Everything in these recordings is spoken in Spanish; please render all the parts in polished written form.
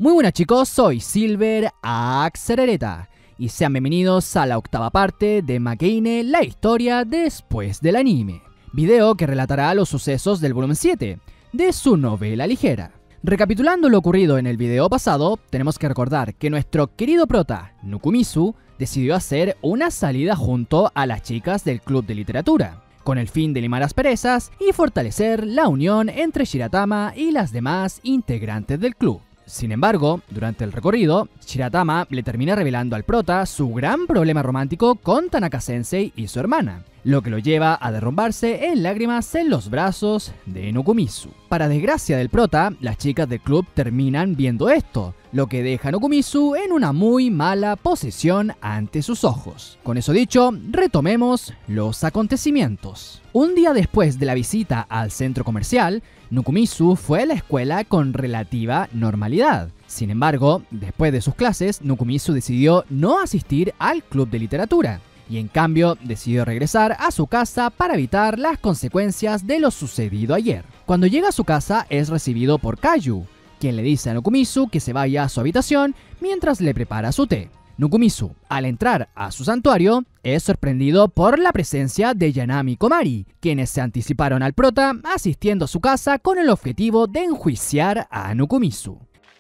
Muy buenas chicos, soy Silver Axerereta y sean bienvenidos a la octava parte de Makeine, la historia después del anime. Video que relatará los sucesos del volumen 7 de su novela ligera. Recapitulando lo ocurrido en el video pasado, tenemos que recordar que nuestro querido prota, Nukumizu, decidió hacer una salida junto a las chicas del club de literatura, con el fin de limar asperezas y fortalecer la unión entre Shiratama y las demás integrantes del club. Sin embargo, durante el recorrido, Shiratama le termina revelando al prota su gran problema romántico con Tanaka-sensei y su hermana, lo que lo lleva a derrumbarse en lágrimas en los brazos de Nukumizu. Para desgracia del prota, las chicas del club terminan viendo esto, lo que deja a Nukumizu en una muy mala posición ante sus ojos. Con eso dicho, retomemos los acontecimientos. Un día después de la visita al centro comercial, Nukumizu fue a la escuela con relativa normalidad. Sin embargo, después de sus clases, Nukumizu decidió no asistir al club de literatura y en cambio decidió regresar a su casa para evitar las consecuencias de lo sucedido ayer. Cuando llega a su casa es recibido por Kayu, quien le dice a Nukumizu que se vaya a su habitación mientras le prepara su té. Nukumizu, al entrar a su santuario, es sorprendido por la presencia de Yanami y Komari, quienes se anticiparon al prota asistiendo a su casa con el objetivo de enjuiciar a Nukumizu.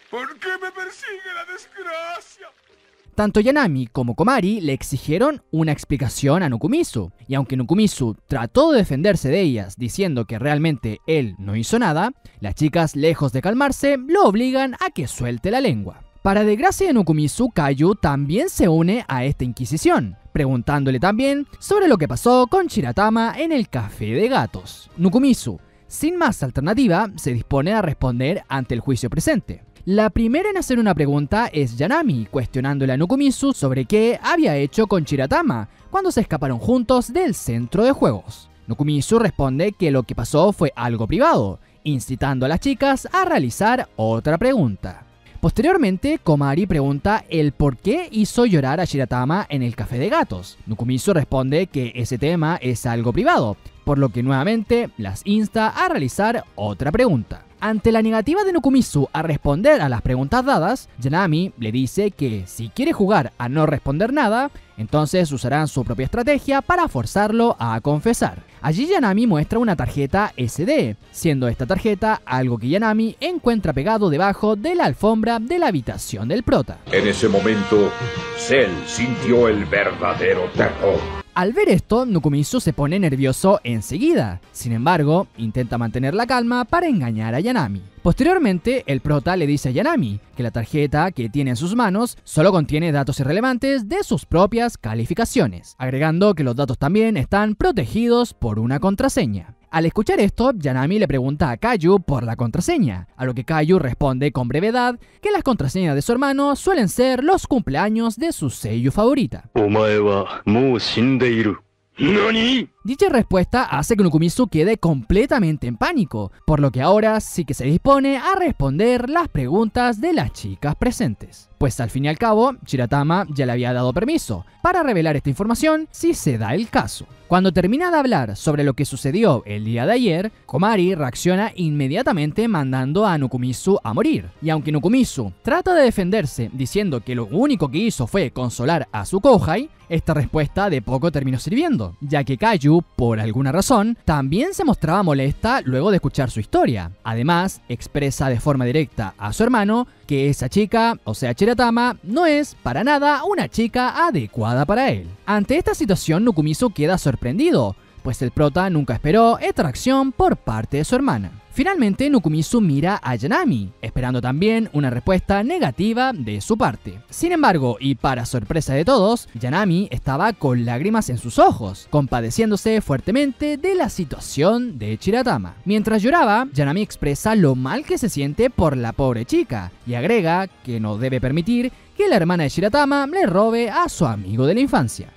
¿Por qué me persigue la desgracia? Tanto Yanami como Komari le exigieron una explicación a Nukumizu, y aunque Nukumizu trató de defenderse de ellas diciendo que realmente él no hizo nada, las chicas, lejos de calmarse, lo obligan a que suelte la lengua. Para desgracia de Nukumizu, Kayu también se une a esta inquisición, preguntándole también sobre lo que pasó con Shiratama en el café de gatos. Nukumizu, sin más alternativa, se dispone a responder ante el juicio presente. La primera en hacer una pregunta es Yanami, cuestionándole a Nukumizu sobre qué había hecho con Shiratama cuando se escaparon juntos del centro de juegos. Nukumizu responde que lo que pasó fue algo privado, incitando a las chicas a realizar otra pregunta. Posteriormente, Komari pregunta el por qué hizo llorar a Shiratama en el café de gatos. Nukumizu responde que ese tema es algo privado, por lo que nuevamente las insta a realizar otra pregunta. Ante la negativa de Nukumizu a responder a las preguntas dadas, Yanami le dice que si quiere jugar a no responder nada, entonces usarán su propia estrategia para forzarlo a confesar. Allí Yanami muestra una tarjeta SD, siendo esta tarjeta algo que Yanami encuentra pegado debajo de la alfombra de la habitación del prota. En ese momento, Cell sintió el verdadero terror. Al ver esto, Nukumizu se pone nervioso enseguida. Sin embargo, intenta mantener la calma para engañar a Yanami. Posteriormente, el prota le dice a Yanami que la tarjeta que tiene en sus manos solo contiene datos irrelevantes de sus propias calificaciones, agregando que los datos también están protegidos por una contraseña. Al escuchar esto, Yanami le pregunta a Kayu por la contraseña, a lo que Kayu responde con brevedad que las contraseñas de su hermano suelen ser los cumpleaños de su seiyuu favorita. ¿Nani? Dicha respuesta hace que Nukumizu quede completamente en pánico, por lo que ahora sí que se dispone a responder las preguntas de las chicas presentes. Pues al fin y al cabo, Shiratama ya le había dado permiso para revelar esta información si se da el caso. Cuando termina de hablar sobre lo que sucedió el día de ayer, Komari reacciona inmediatamente mandando a Nukumizu a morir. Y aunque Nukumizu trata de defenderse diciendo que lo único que hizo fue consolar a su Kouhai, esta respuesta de poco terminó sirviendo, ya que Kayu, por alguna razón, también se mostraba molesta luego de escuchar su historia. Además, expresa de forma directa a su hermano que esa chica, o sea Shiratama, no es para nada una chica adecuada para él. Ante esta situación, Nukumizu queda sorprendido, pues el prota nunca esperó esta reacción por parte de su hermana. Finalmente, Nukumizu mira a Yanami, esperando también una respuesta negativa de su parte. Sin embargo, y para sorpresa de todos, Yanami estaba con lágrimas en sus ojos, compadeciéndose fuertemente de la situación de Shiratama. Mientras lloraba, Yanami expresa lo mal que se siente por la pobre chica, y agrega que no debe permitir que la hermana de Shiratama le robe a su amigo de la infancia.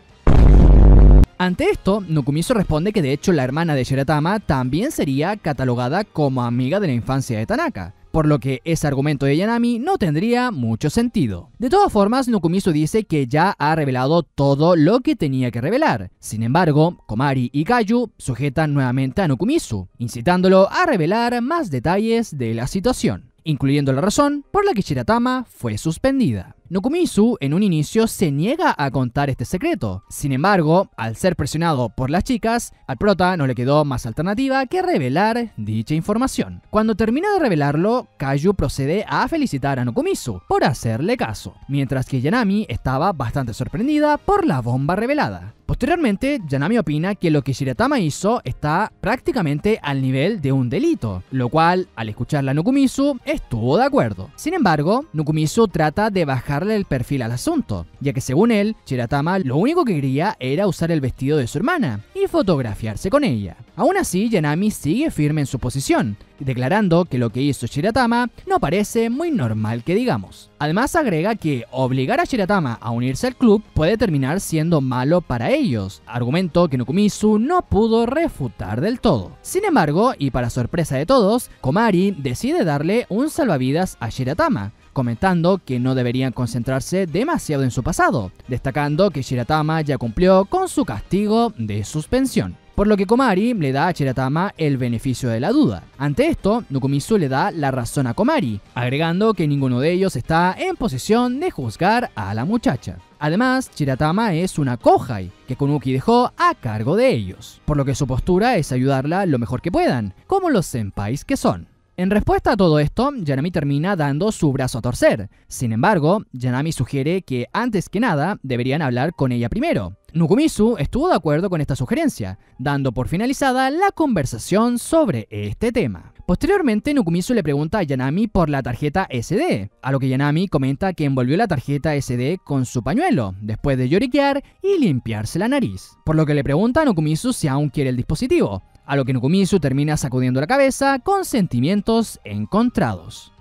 Ante esto, Nukumizu responde que de hecho la hermana de Shiratama también sería catalogada como amiga de la infancia de Tanaka, por lo que ese argumento de Yanami no tendría mucho sentido. De todas formas, Nukumizu dice que ya ha revelado todo lo que tenía que revelar. Sin embargo, Komari y Kayu sujetan nuevamente a Nukumizu, incitándolo a revelar más detalles de la situación. incluyendo la razón por la que Shiratama fue suspendida. Nukumizu en un inicio se niega a contar este secreto. Sin embargo, al ser presionado por las chicas, al prota no le quedó más alternativa que revelar dicha información. Cuando termina de revelarlo, Kaiju procede a felicitar a Nukumizu por hacerle caso, mientras que Yanami estaba bastante sorprendida por la bomba revelada. Posteriormente, Yanami opina que lo que Shiratama hizo está prácticamente al nivel de un delito, lo cual, al escucharla a Nukumizu, estuvo de acuerdo. Sin embargo, Nukumizu trata de bajarle el perfil al asunto, ya que según él, Shiratama lo único que quería era usar el vestido de su hermana y fotografiarse con ella. Aún así, Yanami sigue firme en su posición, declarando que lo que hizo Shiratama no parece muy normal que digamos. Además agrega que obligar a Shiratama a unirse al club puede terminar siendo malo para ellos, argumento que Nukumizu no pudo refutar del todo. Sin embargo, y para sorpresa de todos, Komari decide darle un salvavidas a Shiratama, comentando que no deberían concentrarse demasiado en su pasado, destacando que Shiratama ya cumplió con su castigo de suspensión. Por lo que Komari le da a Shiratama el beneficio de la duda. Ante esto, Nukumizu le da la razón a Komari, agregando que ninguno de ellos está en posición de juzgar a la muchacha. Además, Shiratama es una kohai que Kunuki dejó a cargo de ellos, por lo que su postura es ayudarla lo mejor que puedan, como los senpais que son. En respuesta a todo esto, Yanami termina dando su brazo a torcer. Sin embargo, Yanami sugiere que antes que nada deberían hablar con ella primero. Nukumizu estuvo de acuerdo con esta sugerencia, dando por finalizada la conversación sobre este tema. Posteriormente, Nukumizu le pregunta a Yanami por la tarjeta SD, a lo que Yanami comenta que envolvió la tarjeta SD con su pañuelo, después de lloriquear y limpiarse la nariz. Por lo que le pregunta a Nukumizu si aún quiere el dispositivo, a lo que Nukumizu termina sacudiendo la cabeza con sentimientos encontrados.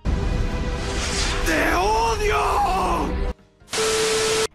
¡Te odio!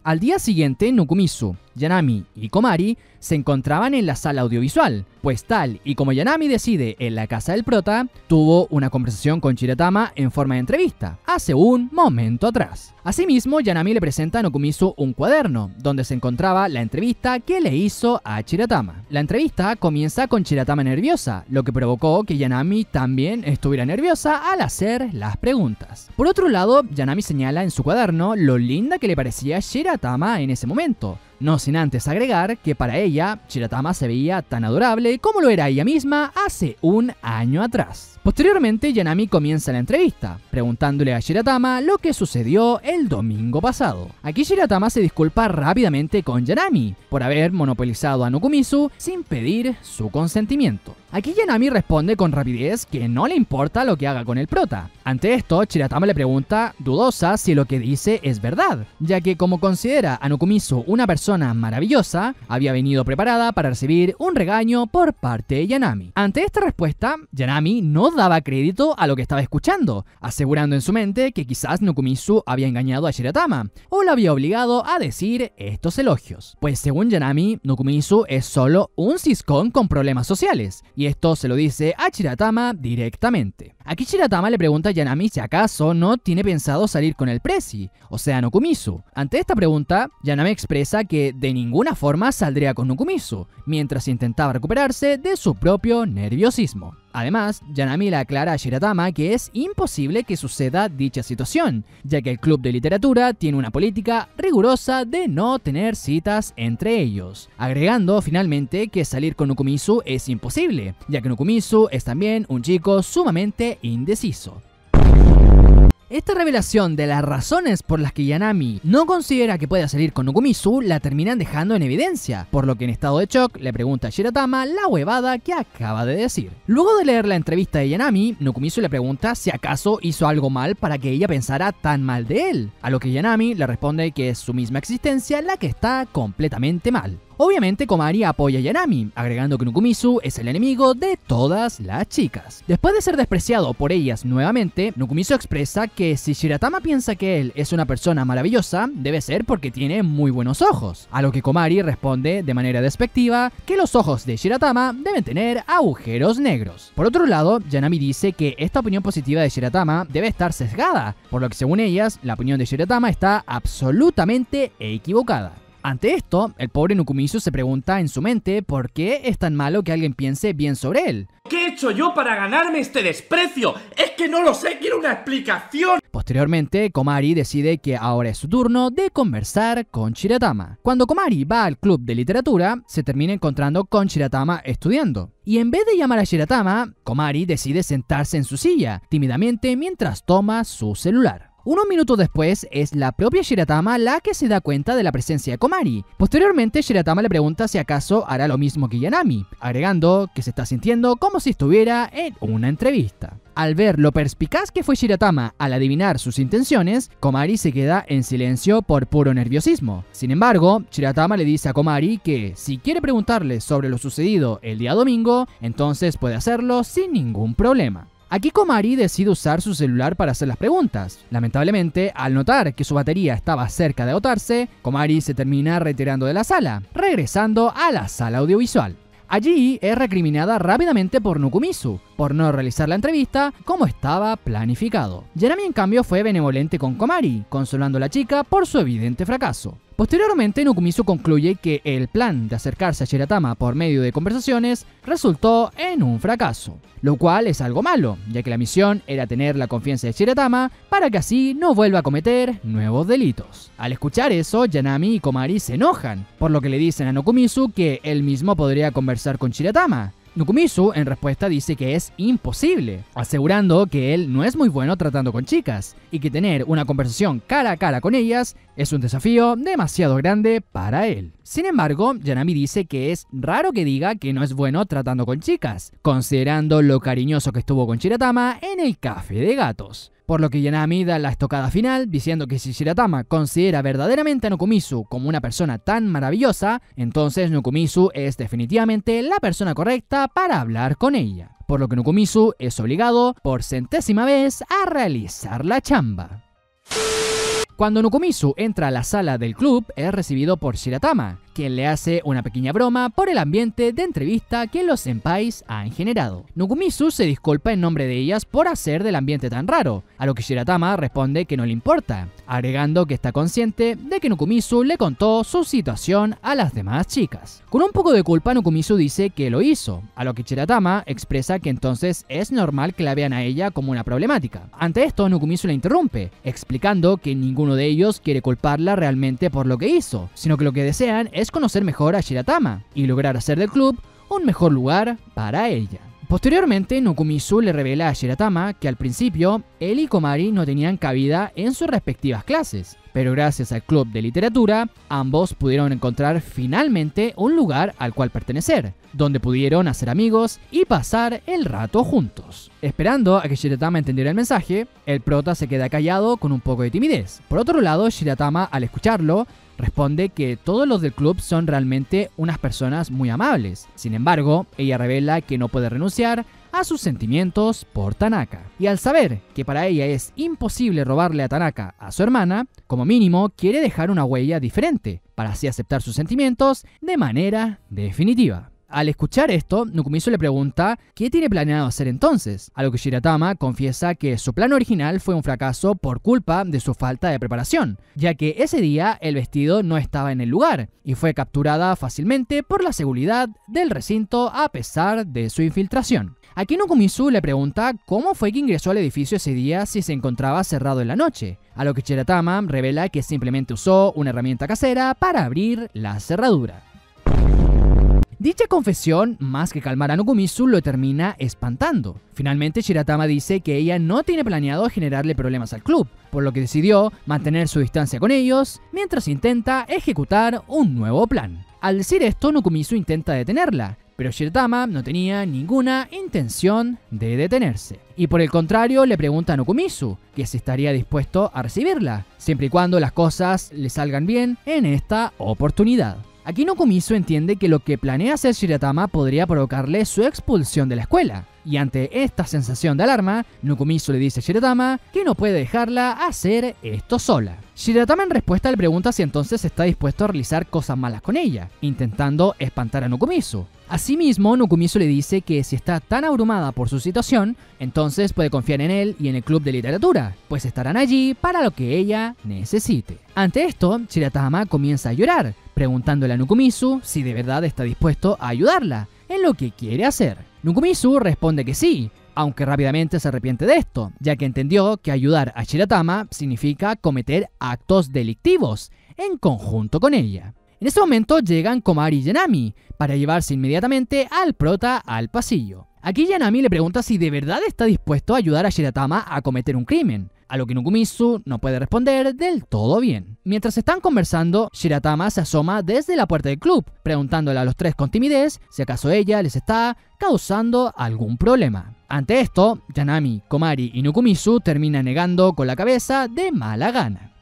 Al día siguiente, Nukumizu, Yanami y Komari se encontraban en la sala audiovisual, pues tal y como Yanami decide en la casa del prota, tuvo una conversación con Shiratama en forma de entrevista, hace un momento atrás. Asimismo, Yanami le presenta a Nukumizu un cuaderno, donde se encontraba la entrevista que le hizo a Shiratama. La entrevista comienza con Shiratama nerviosa, lo que provocó que Yanami también estuviera nerviosa al hacer las preguntas. Por otro lado, Yanami señala en su cuaderno lo linda que le parecía Shiratama en ese momento, no sin antes agregar que para ella, Shiratama se veía tan adorable como lo era ella misma hace un año atrás. Posteriormente, Yanami comienza la entrevista, preguntándole a Shiratama lo que sucedió el domingo pasado. Aquí Shiratama se disculpa rápidamente con Yanami por haber monopolizado a Nukumizu sin pedir su consentimiento. Aquí Yanami responde con rapidez que no le importa lo que haga con el prota. Ante esto, Shiratama le pregunta, dudosa, si lo que dice es verdad, ya que como considera a Nukumizu una persona maravillosa, había venido preparada para recibir un regaño por parte de Yanami. Ante esta respuesta, Yanami no daba crédito a lo que estaba escuchando, asegurando en su mente que quizás Nukumizu había engañado a Shiratama o lo había obligado a decir estos elogios. Pues según Yanami, Nukumizu es solo un ciscón con problemas sociales, y esto se lo dice a Shiratama directamente. Aquí Shiratama le pregunta a Yanami si acaso no tiene pensado salir con el presi, o sea Nukumizu. Ante esta pregunta, Yanami expresa que de ninguna forma saldría con Nukumizu, mientras intentaba recuperarse de su propio nerviosismo. Además, Yanami le aclara a Shiratama que es imposible que suceda dicha situación, ya que el club de literatura tiene una política rigurosa de no tener citas entre ellos, agregando finalmente que salir con Nukumizu es imposible, ya que Nukumizu es también un chico sumamente indeciso. Esta revelación de las razones por las que Yanami no considera que pueda salir con Nukumizu la terminan dejando en evidencia, por lo que en estado de shock le pregunta a Shiratama la huevada que acaba de decir. Luego de leer la entrevista de Yanami, Nukumizu le pregunta si acaso hizo algo mal para que ella pensara tan mal de él, a lo que Yanami le responde que es su misma existencia la que está completamente mal. Obviamente Komari apoya a Yanami, agregando que Nukumizu es el enemigo de todas las chicas. Después de ser despreciado por ellas nuevamente, Nukumizu expresa que si Shiratama piensa que él es una persona maravillosa, debe ser porque tiene muy buenos ojos, a lo que Komari responde de manera despectiva que los ojos de Shiratama deben tener agujeros negros. Por otro lado, Yanami dice que esta opinión positiva de Shiratama debe estar sesgada, por lo que según ellas, la opinión de Shiratama está absolutamente equivocada. Ante esto, el pobre Nukumizu se pregunta en su mente por qué es tan malo que alguien piense bien sobre él. ¿Qué he hecho yo para ganarme este desprecio? ¡Es que no lo sé! ¡Quiero una explicación! Posteriormente, Komari decide que ahora es su turno de conversar con Shiratama. Cuando Komari va al club de literatura, se termina encontrando con Shiratama estudiando. Y en vez de llamar a Shiratama, Komari decide sentarse en su silla, tímidamente mientras toma su celular. Unos minutos después, es la propia Shiratama la que se da cuenta de la presencia de Komari. Posteriormente, Shiratama le pregunta si acaso hará lo mismo que Yanami, agregando que se está sintiendo como si estuviera en una entrevista. Al ver lo perspicaz que fue Shiratama al adivinar sus intenciones, Komari se queda en silencio por puro nerviosismo. Sin embargo, Shiratama le dice a Komari que si quiere preguntarle sobre lo sucedido el día domingo, entonces puede hacerlo sin ningún problema. Aquí Komari decide usar su celular para hacer las preguntas. Lamentablemente, al notar que su batería estaba cerca de agotarse, Komari se termina retirando de la sala, regresando a la sala audiovisual. Allí es recriminada rápidamente por Nukumizu, por no realizar la entrevista como estaba planificado. Yanami en cambio fue benevolente con Komari, consolando a la chica por su evidente fracaso. Posteriormente, Nukumizu concluye que el plan de acercarse a Shiratama por medio de conversaciones resultó en un fracaso, lo cual es algo malo, ya que la misión era tener la confianza de Shiratama para que así no vuelva a cometer nuevos delitos. Al escuchar eso, Yanami y Komari se enojan, por lo que le dicen a Nukumizu que él mismo podría conversar con Shiratama. Nukumizu en respuesta dice que es imposible, asegurando que él no es muy bueno tratando con chicas y que tener una conversación cara a cara con ellas es un desafío demasiado grande para él. Sin embargo, Yanami dice que es raro que diga que no es bueno tratando con chicas, considerando lo cariñoso que estuvo con Shiratama en el café de gatos. Por lo que Yanami da la estocada final diciendo que si Shiratama considera verdaderamente a Nukumizu como una persona tan maravillosa, entonces Nukumizu es definitivamente la persona correcta para hablar con ella. Por lo que Nukumizu es obligado por 100ª vez a realizar la chamba. Cuando Nukumizu entra a la sala del club, es recibido por Shiratama, quien le hace una pequeña broma por el ambiente de entrevista que los senpais han generado. Nukumizu se disculpa en nombre de ellas por hacer del ambiente tan raro, a lo que Shiratama responde que no le importa, agregando que está consciente de que Nukumizu le contó su situación a las demás chicas. Con un poco de culpa, Nukumizu dice que lo hizo, a lo que Shiratama expresa que entonces es normal que la vean a ella como una problemática. Ante esto, Nukumizu la interrumpe, explicando que ninguno de ellos quiere culparla realmente por lo que hizo, sino que lo que desean es conocer mejor a Shiratama y lograr hacer del club un mejor lugar para ella. Posteriormente, Nukumizu le revela a Shiratama que al principio él y Komari no tenían cabida en sus respectivas clases, pero gracias al club de literatura, ambos pudieron encontrar finalmente un lugar al cual pertenecer, donde pudieron hacer amigos y pasar el rato juntos. Esperando a que Shiratama entendiera el mensaje, el prota se queda callado con un poco de timidez. Por otro lado, Shiratama, al escucharlo, responde que todos los del club son realmente unas personas muy amables. Sin embargo, ella revela que no puede renunciar a sus sentimientos por Tanaka. Y al saber que para ella es imposible robarle a Tanaka a su hermana, como mínimo quiere dejar una huella diferente, para así aceptar sus sentimientos de manera definitiva. Al escuchar esto, Nukumizu le pregunta qué tiene planeado hacer entonces, a lo que Shiratama confiesa que su plan original fue un fracaso por culpa de su falta de preparación, ya que ese día el vestido no estaba en el lugar y fue capturada fácilmente por la seguridad del recinto a pesar de su infiltración. Aquí Nukumizu le pregunta cómo fue que ingresó al edificio ese día si se encontraba cerrado en la noche, a lo que Shiratama revela que simplemente usó una herramienta casera para abrir la cerradura. Dicha confesión, más que calmar a Nukumizu, lo termina espantando. Finalmente, Shiratama dice que ella no tiene planeado generarle problemas al club, por lo que decidió mantener su distancia con ellos mientras intenta ejecutar un nuevo plan. Al decir esto, Nukumizu intenta detenerla, pero Shiratama no tenía ninguna intención de detenerse. Y por el contrario, le pregunta a Nukumizu que si estaría dispuesto a recibirla, siempre y cuando las cosas le salgan bien en esta oportunidad. Aquí Nukumizu entiende que lo que planea hacer Shiratama podría provocarle su expulsión de la escuela, y ante esta sensación de alarma, Nukumizu le dice a Shiratama que no puede dejarla hacer esto sola. Shiratama en respuesta le pregunta si entonces está dispuesto a realizar cosas malas con ella, intentando espantar a Nukumizu, Asimismo, Nukumizu le dice que si está tan abrumada por su situación, entonces puede confiar en él y en el club de literatura, pues estarán allí para lo que ella necesite. Ante esto, Shiratama comienza a llorar, preguntándole a Nukumizu si de verdad está dispuesto a ayudarla en lo que quiere hacer. Nukumizu responde que sí, aunque rápidamente se arrepiente de esto, ya que entendió que ayudar a Shiratama significa cometer actos delictivos en conjunto con ella. En ese momento llegan Komari y Yanami para llevarse inmediatamente al prota al pasillo. Aquí Yanami le pregunta si de verdad está dispuesto a ayudar a Shiratama a cometer un crimen, a lo que Nukumizu no puede responder del todo bien. Mientras están conversando, Shiratama se asoma desde la puerta del club, preguntándole a los tres con timidez si acaso ella les está causando algún problema. Ante esto, Yanami, Komari y Nukumizu terminan negando con la cabeza de mala gana.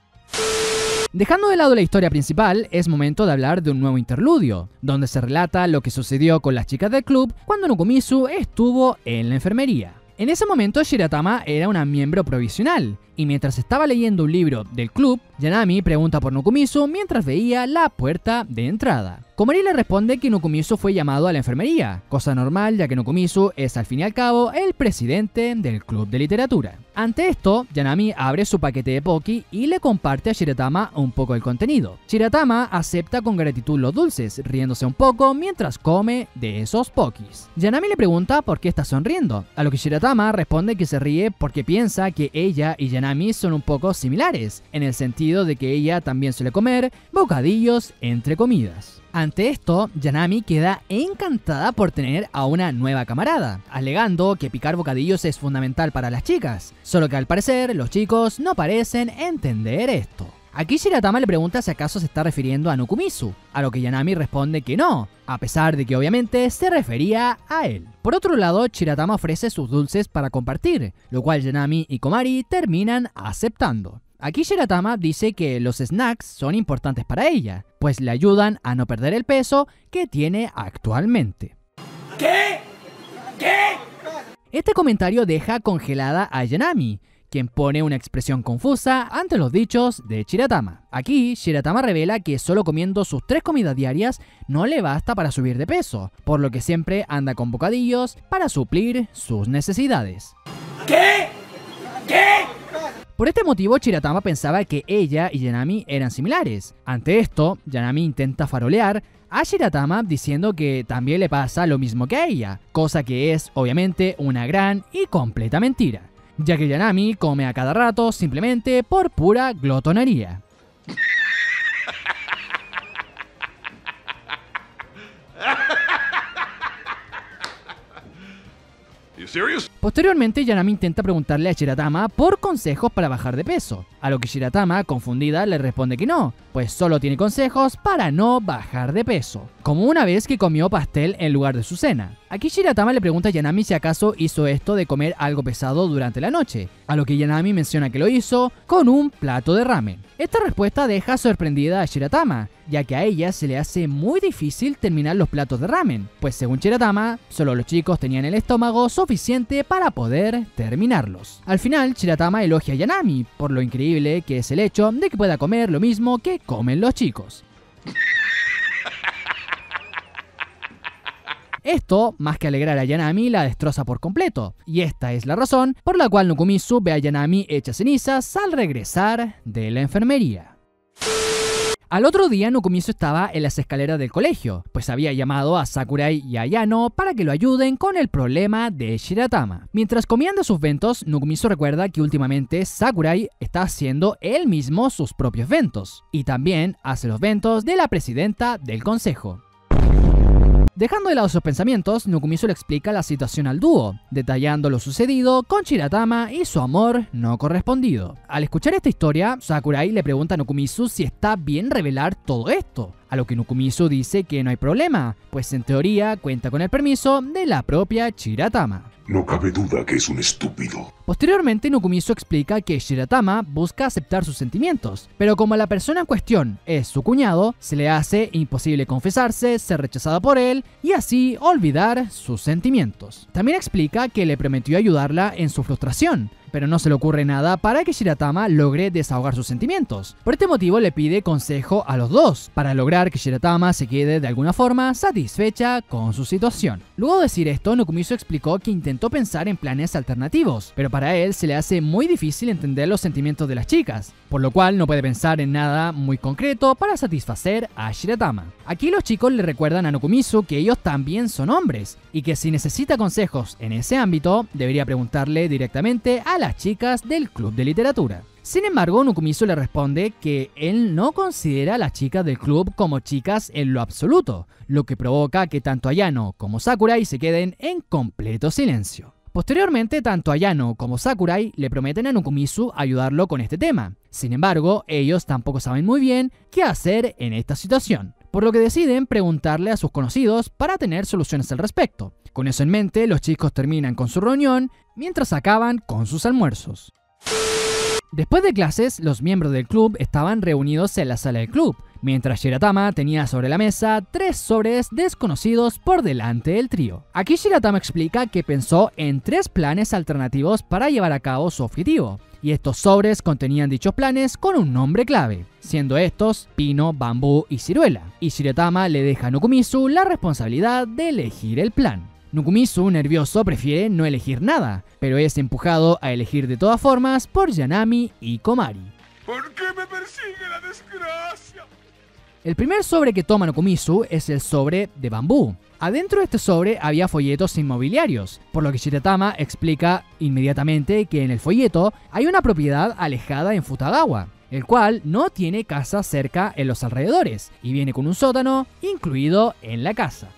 Dejando de lado la historia principal, es momento de hablar de un nuevo interludio, donde se relata lo que sucedió con las chicas del club cuando Nukumizu estuvo en la enfermería. En ese momento Shiratama era una miembro provisional, y mientras estaba leyendo un libro del club, Yanami pregunta por Nukumizu mientras veía la puerta de entrada. Komari le responde que Nukumizu fue llamado a la enfermería, cosa normal ya que Nukumizu es al fin y al cabo el presidente del club de literatura. Ante esto, Yanami abre su paquete de Poki y le comparte a Shiratama un poco del contenido. Shiratama acepta con gratitud los dulces, riéndose un poco mientras come de esos Pokis. Yanami le pregunta por qué está sonriendo, a lo que Shiratama responde que se ríe porque piensa que ella y Yanami son un poco similares, en el sentido de que ella también suele comer bocadillos entre comidas. Ante esto, Yanami queda encantada por tener a una nueva camarada, alegando que picar bocadillos es fundamental para las chicas, solo que al parecer los chicos no parecen entender esto. Aquí Shiratama le pregunta si acaso se está refiriendo a Nukumizu, a lo que Yanami responde que no, a pesar de que obviamente se refería a él. Por otro lado, Shiratama ofrece sus dulces para compartir, lo cual Yanami y Komari terminan aceptando. Aquí Shiratama dice que los snacks son importantes para ella, pues le ayudan a no perder el peso que tiene actualmente. ¿Qué? Este comentario deja congelada a Yanami, quien pone una expresión confusa ante los dichos de Shiratama. Aquí, Shiratama revela que solo comiendo sus 3 comidas diarias no le basta para subir de peso, por lo que siempre anda con bocadillos para suplir sus necesidades. ¿Qué? Por este motivo, Shiratama pensaba que ella y Yanami eran similares. Ante esto, Yanami intenta farolear a Shiratama diciendo que también le pasa lo mismo que a ella, cosa que es obviamente una gran y completa mentira, ya que Yanami come a cada rato simplemente por pura glotonería. Posteriormente, Yanami intenta preguntarle a Shiratama por consejos para bajar de peso, a lo que Shiratama, confundida, le responde que no, pues solo tiene consejos para no bajar de peso, como una vez que comió pastel en lugar de su cena. Aquí Shiratama le pregunta a Yanami si acaso hizo esto de comer algo pesado durante la noche, a lo que Yanami menciona que lo hizo con un plato de ramen. Esta respuesta deja sorprendida a Shiratama, ya que a ella se le hace muy difícil terminar los platos de ramen, pues según Shiratama, solo los chicos tenían el estómago suficiente para poder terminarlos. Al final, Shiratama elogia a Yanami por lo increíble que es el hecho de que pueda comer lo mismo que comen los chicos. Esto, más que alegrar a Yanami, la destroza por completo, y esta es la razón por la cual Nukumizu ve a Yanami hecha cenizas al regresar de la enfermería. Al otro día, Nukumizu estaba en las escaleras del colegio, pues había llamado a Sakurai y a Ayano para que lo ayuden con el problema de Shiratama. Mientras comían de sus ventos, Nukumizu recuerda que últimamente Sakurai está haciendo él mismo sus propios ventos, y también hace los ventos de la presidenta del consejo. Dejando de lado sus pensamientos, Nukumizu le explica la situación al dúo, detallando lo sucedido con Shiratama y su amor no correspondido. Al escuchar esta historia, Sakurai le pregunta a Nukumizu si está bien revelar todo esto, a lo que Nukumizu dice que no hay problema, pues en teoría cuenta con el permiso de la propia Shiratama. No cabe duda que es un estúpido. Posteriormente, Nukumizu explica que Shiratama busca aceptar sus sentimientos, pero como la persona en cuestión es su cuñado, se le hace imposible confesarse, ser rechazada por él y así olvidar sus sentimientos. También explica que le prometió ayudarla en su frustración, pero no se le ocurre nada para que Shiratama logre desahogar sus sentimientos. Por este motivo le pide consejo a los dos, para lograr que Shiratama se quede de alguna forma satisfecha con su situación. Luego de decir esto, Nokumitsu explicó que intentó pensar en planes alternativos, pero para él se le hace muy difícil entender los sentimientos de las chicas, por lo cual no puede pensar en nada muy concreto para satisfacer a Shiratama. Aquí los chicos le recuerdan a Nokumitsu que ellos también son hombres, y que si necesita consejos en ese ámbito, debería preguntarle directamente a las chicas del club de literatura. Sin embargo, Nokumitsu le responde que él no considera a las chicas del club como chicas en lo absoluto, lo que provoca que tanto Ayano como Sakurai se queden en completo silencio. Posteriormente, tanto Ayano como Sakurai le prometen a Nokumitsu ayudarlo con este tema. Sin embargo, ellos tampoco saben muy bien qué hacer en esta situación, por lo que deciden preguntarle a sus conocidos para tener soluciones al respecto. Con eso en mente, los chicos terminan con su reunión mientras acaban con sus almuerzos. Después de clases, los miembros del club estaban reunidos en la sala del club, mientras Shiratama tenía sobre la mesa 3 sobres desconocidos por delante del trío. Aquí Shiratama explica que pensó en 3 planes alternativos para llevar a cabo su objetivo, y estos sobres contenían dichos planes con un nombre clave, siendo estos pino, bambú y ciruela, y Shiratama le deja a Nokumitsu la responsabilidad de elegir el plan. Nokumitsu, nervioso, prefiere no elegir nada, pero es empujado a elegir de todas formas por Yanami y Komari. ¿Por qué me persigue la desgracia? El primer sobre que toma Nokumitsu es el sobre de bambú. Adentro de este sobre había folletos inmobiliarios, por lo que Shiratama explica inmediatamente que en el folleto hay una propiedad alejada en Futagawa, el cual no tiene casa cerca en los alrededores y viene con un sótano incluido en la casa.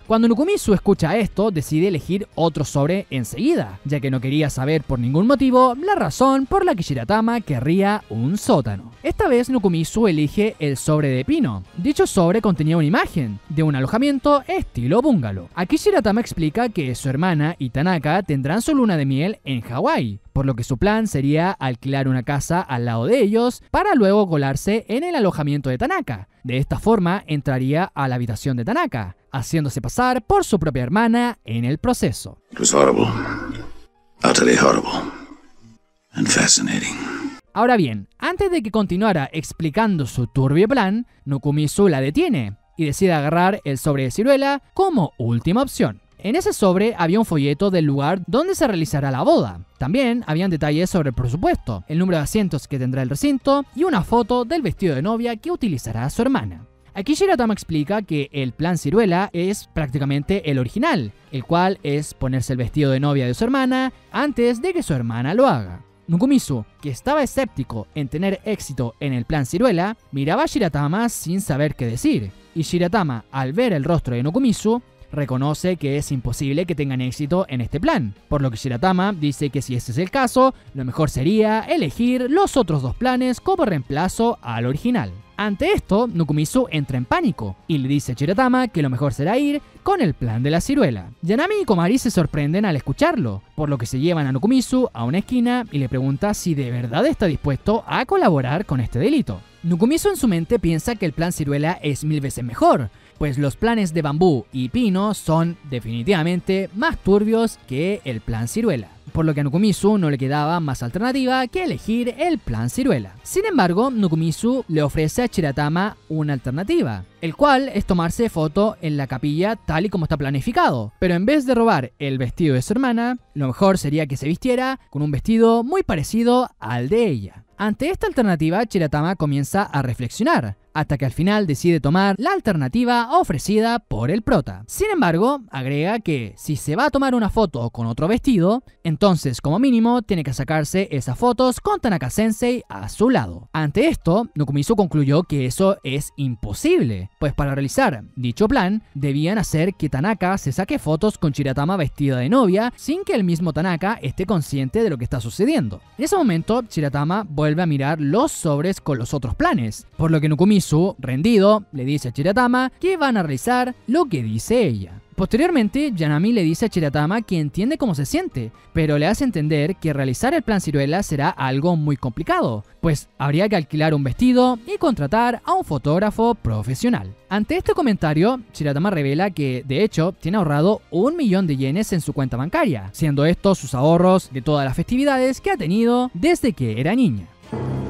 Cuando Nokumitsu escucha esto, decide elegir otro sobre enseguida, ya que no quería saber por ningún motivo la razón por la que Shiratama querría un sótano. Esta vez Nokumitsu elige el sobre de pino. Dicho sobre contenía una imagen de un alojamiento estilo bungalow. Aquí Shiratama explica que su hermana y Tanaka tendrán su luna de miel en Hawái, por lo que su plan sería alquilar una casa al lado de ellos para luego colarse en el alojamiento de Tanaka. De esta forma entraría a la habitación de Tanaka, haciéndose pasar por su propia hermana en el proceso. It was horrible. Utterly horrible. And fascinating. Ahora bien, antes de que continuara explicando su turbio plan, Nokumitsu la detiene y decide agarrar el sobre de ciruela como última opción. En ese sobre había un folleto del lugar donde se realizará la boda. También habían detalles sobre el presupuesto, el número de asientos que tendrá el recinto y una foto del vestido de novia que utilizará su hermana. Aquí Shiratama explica que el plan ciruela es prácticamente el original, el cual es ponerse el vestido de novia de su hermana antes de que su hermana lo haga. Nokumitsu, que estaba escéptico en tener éxito en el plan ciruela, miraba a Shiratama sin saber qué decir, y Shiratama, al ver el rostro de Nokumitsu, reconoce que es imposible que tengan éxito en este plan, por lo que Shiratama dice que si ese es el caso, lo mejor sería elegir los otros 2 planes como reemplazo al original. Ante esto, Nokumitsu entra en pánico y le dice a Shiratama que lo mejor será ir con el plan de la ciruela. Yanami y Komari se sorprenden al escucharlo, por lo que se llevan a Nokumitsu a una esquina y le pregunta si de verdad está dispuesto a colaborar con este delito. Nokumitsu en su mente piensa que el plan ciruela es 1000 veces mejor, pues los planes de bambú y pino son definitivamente más turbios que el plan ciruela, por lo que a Nokumitsu no le quedaba más alternativa que elegir el plan ciruela. Sin embargo, Nokumitsu le ofrece a Shiratama una alternativa, el cual es tomarse foto en la capilla tal y como está planificado, pero en vez de robar el vestido de su hermana, lo mejor sería que se vistiera con un vestido muy parecido al de ella. Ante esta alternativa, Shiratama comienza a reflexionar, hasta que al final decide tomar la alternativa ofrecida por el prota. Sin embargo, agrega que si se va a tomar una foto con otro vestido, entonces como mínimo tiene que sacarse esas fotos con Tanaka-sensei a su lado. Ante esto, Nokumitsu concluyó que eso es imposible, pues para realizar dicho plan, debían hacer que Tanaka se saque fotos con Shiratama vestida de novia sin que el mismo Tanaka esté consciente de lo que está sucediendo. En ese momento, Shiratama vuelve a mirar los sobres con los otros planes, por lo que Nokumitsu, rendido, le dice a Shiratama que van a realizar lo que dice ella. Posteriormente, Yanami le dice a Shiratama que entiende cómo se siente, pero le hace entender que realizar el plan Ciruela será algo muy complicado, pues habría que alquilar un vestido y contratar a un fotógrafo profesional. Ante este comentario, Shiratama revela que, de hecho, tiene ahorrado 1.000.000 de yenes en su cuenta bancaria, siendo estos sus ahorros de todas las festividades que ha tenido desde que era niña.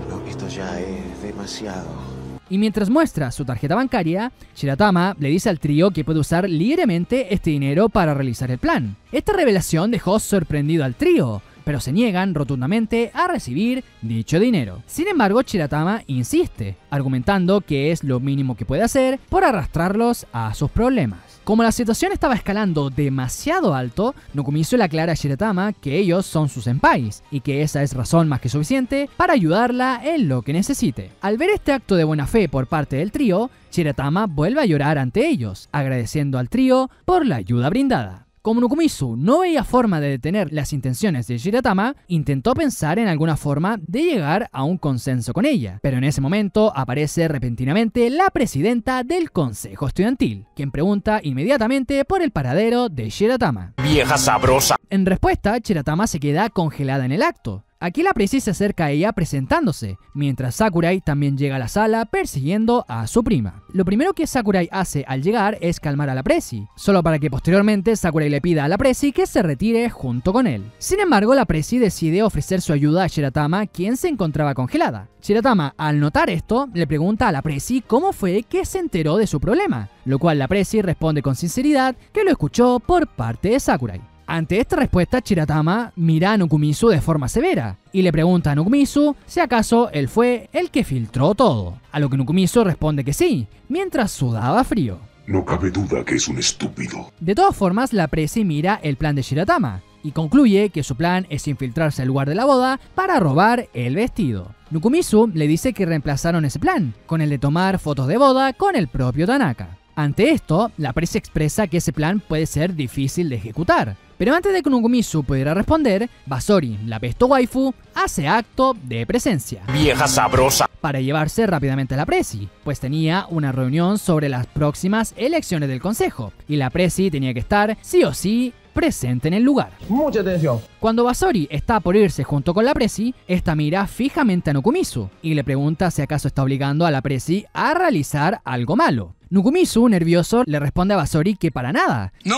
No, esto ya es demasiado. Y mientras muestra su tarjeta bancaria, Shiratama le dice al trío que puede usar libremente este dinero para realizar el plan. Esta revelación dejó sorprendido al trío, pero se niegan rotundamente a recibir dicho dinero. Sin embargo, Shiratama insiste, argumentando que es lo mínimo que puede hacer por arrastrarlos a sus problemas. Como la situación estaba escalando demasiado alto, Nokumitsu le aclara a Shiratama que ellos son sus senpais y que esa es razón más que suficiente para ayudarla en lo que necesite. Al ver este acto de buena fe por parte del trío, Shiratama vuelve a llorar ante ellos, agradeciendo al trío por la ayuda brindada. Como Nokumitsu no veía forma de detener las intenciones de Shiratama, intentó pensar en alguna forma de llegar a un consenso con ella, pero en ese momento aparece repentinamente la presidenta del consejo estudiantil, quien pregunta inmediatamente por el paradero de Shiratama. ¡Vieja sabrosa! En respuesta, Shiratama se queda congelada en el acto. Aquí la Presi se acerca a ella presentándose, mientras Sakurai también llega a la sala persiguiendo a su prima. Lo primero que Sakurai hace al llegar es calmar a la Presi, solo para que posteriormente Sakurai le pida a la Presi que se retire junto con él. Sin embargo, la Presi decide ofrecer su ayuda a Shiratama, quien se encontraba congelada. Shiratama, al notar esto, le pregunta a la Presi cómo fue que se enteró de su problema, lo cual la Presi responde con sinceridad que lo escuchó por parte de Sakurai. Ante esta respuesta, Shiratama mira a Nokumitsu de forma severa y le pregunta a Nokumitsu si acaso él fue el que filtró todo, a lo que Nokumitsu responde que sí, mientras sudaba frío. No cabe duda que es un estúpido. De todas formas, la Presi mira el plan de Shiratama y concluye que su plan es infiltrarse al lugar de la boda para robar el vestido. Nokumitsu le dice que reemplazaron ese plan con el de tomar fotos de boda con el propio Tanaka. Ante esto, la Presi expresa que ese plan puede ser difícil de ejecutar. Pero antes de que Nokumitsu pudiera responder, Basori, la pesto waifu, hace acto de presencia. ¡Vieja sabrosa! Para llevarse rápidamente a la Presi, pues tenía una reunión sobre las próximas elecciones del consejo, y la Presi tenía que estar, sí o sí, presente en el lugar. Mucha atención. Cuando Basori está por irse junto con la Presi, esta mira fijamente a Nokumitsu y le pregunta si acaso está obligando a la Presi a realizar algo malo. Nokumitsu, nervioso, le responde a Basori que para nada. No.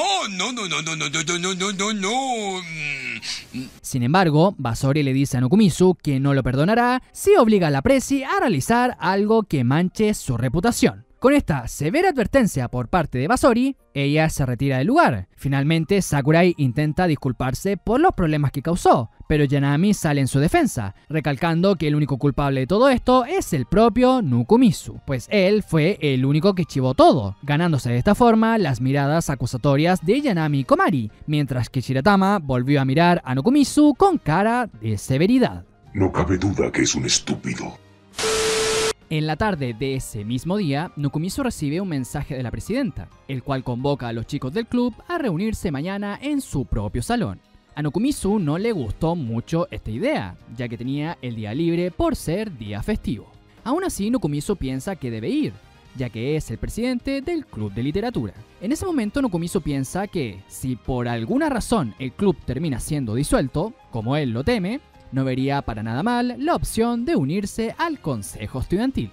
Sin embargo, Basori le dice a Nokumitsu que no lo perdonará si obliga a la Presi a realizar algo que manche su reputación. Con esta severa advertencia por parte de Basori, ella se retira del lugar. Finalmente, Sakurai intenta disculparse por los problemas que causó, pero Yanami sale en su defensa, recalcando que el único culpable de todo esto es el propio Nokumitsu, pues él fue el único que chivó todo, ganándose de esta forma las miradas acusatorias de Yanami y Komari, mientras que Shiratama volvió a mirar a Nokumitsu con cara de severidad. No cabe duda que es un estúpido. En la tarde de ese mismo día, Nokumitsu recibe un mensaje de la presidenta, el cual convoca a los chicos del club a reunirse mañana en su propio salón. A Nokumitsu no le gustó mucho esta idea, ya que tenía el día libre por ser día festivo. Aún así, Nokumitsu piensa que debe ir, ya que es el presidente del club de literatura. En ese momento, Nokumitsu piensa que, si por alguna razón el club termina siendo disuelto, como él lo teme, no vería para nada mal la opción de unirse al consejo estudiantil.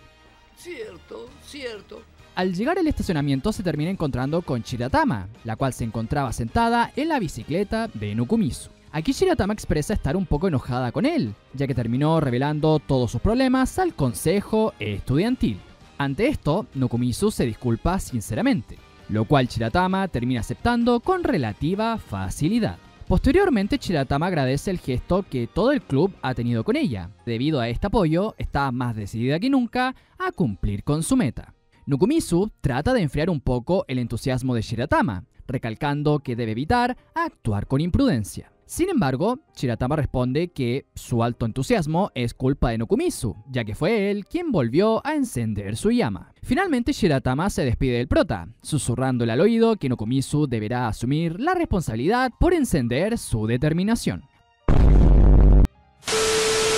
Cierto. Al llegar al estacionamiento se termina encontrando con Shiratama, la cual se encontraba sentada en la bicicleta de Nokumitsu. Aquí Shiratama expresa estar un poco enojada con él, ya que terminó revelando todos sus problemas al consejo estudiantil. Ante esto, Nokumitsu se disculpa sinceramente, lo cual Shiratama termina aceptando con relativa facilidad. Posteriormente, Shiratama agradece el gesto que todo el club ha tenido con ella. Debido a este apoyo, está más decidida que nunca a cumplir con su meta. Nokumitsu trata de enfriar un poco el entusiasmo de Shiratama, recalcando que debe evitar actuar con imprudencia. Sin embargo, Shiratama responde que su alto entusiasmo es culpa de Nokumitsu, ya que fue él quien volvió a encender su llama. Finalmente, Shiratama se despide del prota, susurrándole al oído que Nokumitsu deberá asumir la responsabilidad por encender su determinación.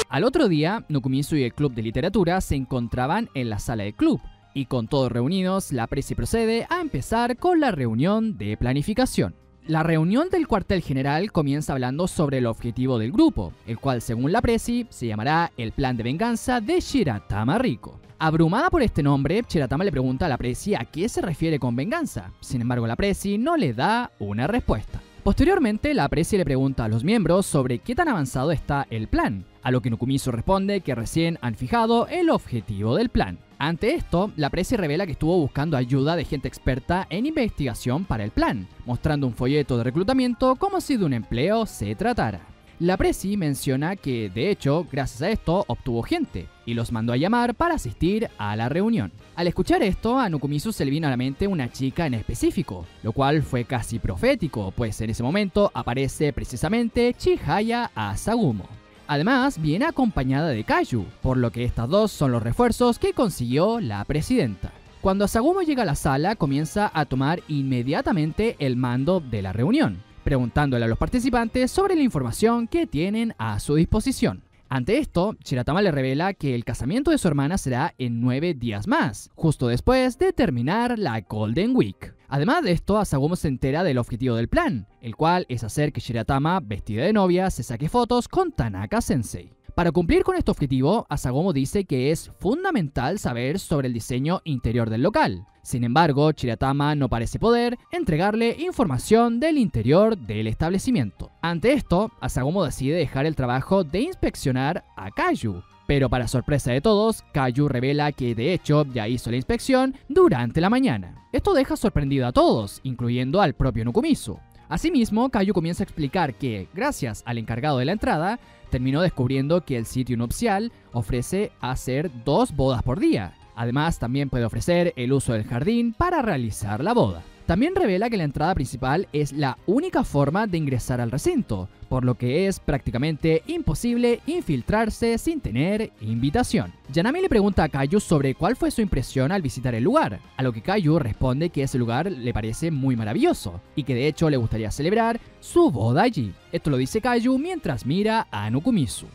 Al otro día, Nokumitsu y el club de literatura se encontraban en la sala del club, Y con todos reunidos, la presi procede a empezar con la reunión de planificación. La reunión del cuartel general comienza hablando sobre el objetivo del grupo, el cual según la presi se llamará el plan de venganza de Shiratama Riko. Abrumada por este nombre, Shiratama le pregunta a la presi a qué se refiere con venganza. Sin embargo, la presi no le da una respuesta. Posteriormente, la presi le pregunta a los miembros sobre qué tan avanzado está el plan, a lo que Nukumizu responde que recién han fijado el objetivo del plan. Ante esto, la presi revela que estuvo buscando ayuda de gente experta en investigación para el plan, mostrando un folleto de reclutamiento como si de un empleo se tratara. La presi menciona que, de hecho, gracias a esto obtuvo gente y los mandó a llamar para asistir a la reunión. Al escuchar esto, a Nukumizu se le vino a la mente una chica en específico, lo cual fue casi profético, pues en ese momento aparece precisamente Chihaya Asagumo. Además, viene acompañada de Kaiju, por lo que estas dos son los refuerzos que consiguió la presidenta. Cuando Asagumo llega a la sala, comienza a tomar inmediatamente el mando de la reunión, preguntándole a los participantes sobre la información que tienen a su disposición. Ante esto, Shiratama le revela que el casamiento de su hermana será en 9 días más, justo después de terminar la Golden Week. Además de esto, Asagumo se entera del objetivo del plan, el cual es hacer que Shiratama, vestida de novia, se saque fotos con Tanaka-sensei. Para cumplir con este objetivo, Asagumo dice que es fundamental saber sobre el diseño interior del local. Sin embargo, Shiratama no parece poder entregarle información del interior del establecimiento. Ante esto, Asagumo decide dejar el trabajo de inspeccionar a Kaiju. Pero para sorpresa de todos, Kaiju revela que de hecho ya hizo la inspección durante la mañana. Esto deja sorprendido a todos, incluyendo al propio Nukumizu. Asimismo, Kaiju comienza a explicar que, gracias al encargado de la entrada, terminó descubriendo que el sitio nupcial ofrece hacer 2 bodas por día. Además, también puede ofrecer el uso del jardín para realizar la boda. También revela que la entrada principal es la única forma de ingresar al recinto, por lo que es prácticamente imposible infiltrarse sin tener invitación. Yanami le pregunta a Kaiju sobre cuál fue su impresión al visitar el lugar, a lo que Kaiju responde que ese lugar le parece muy maravilloso y que de hecho le gustaría celebrar su boda allí. Esto lo dice Kaiju mientras mira a Nukumizu.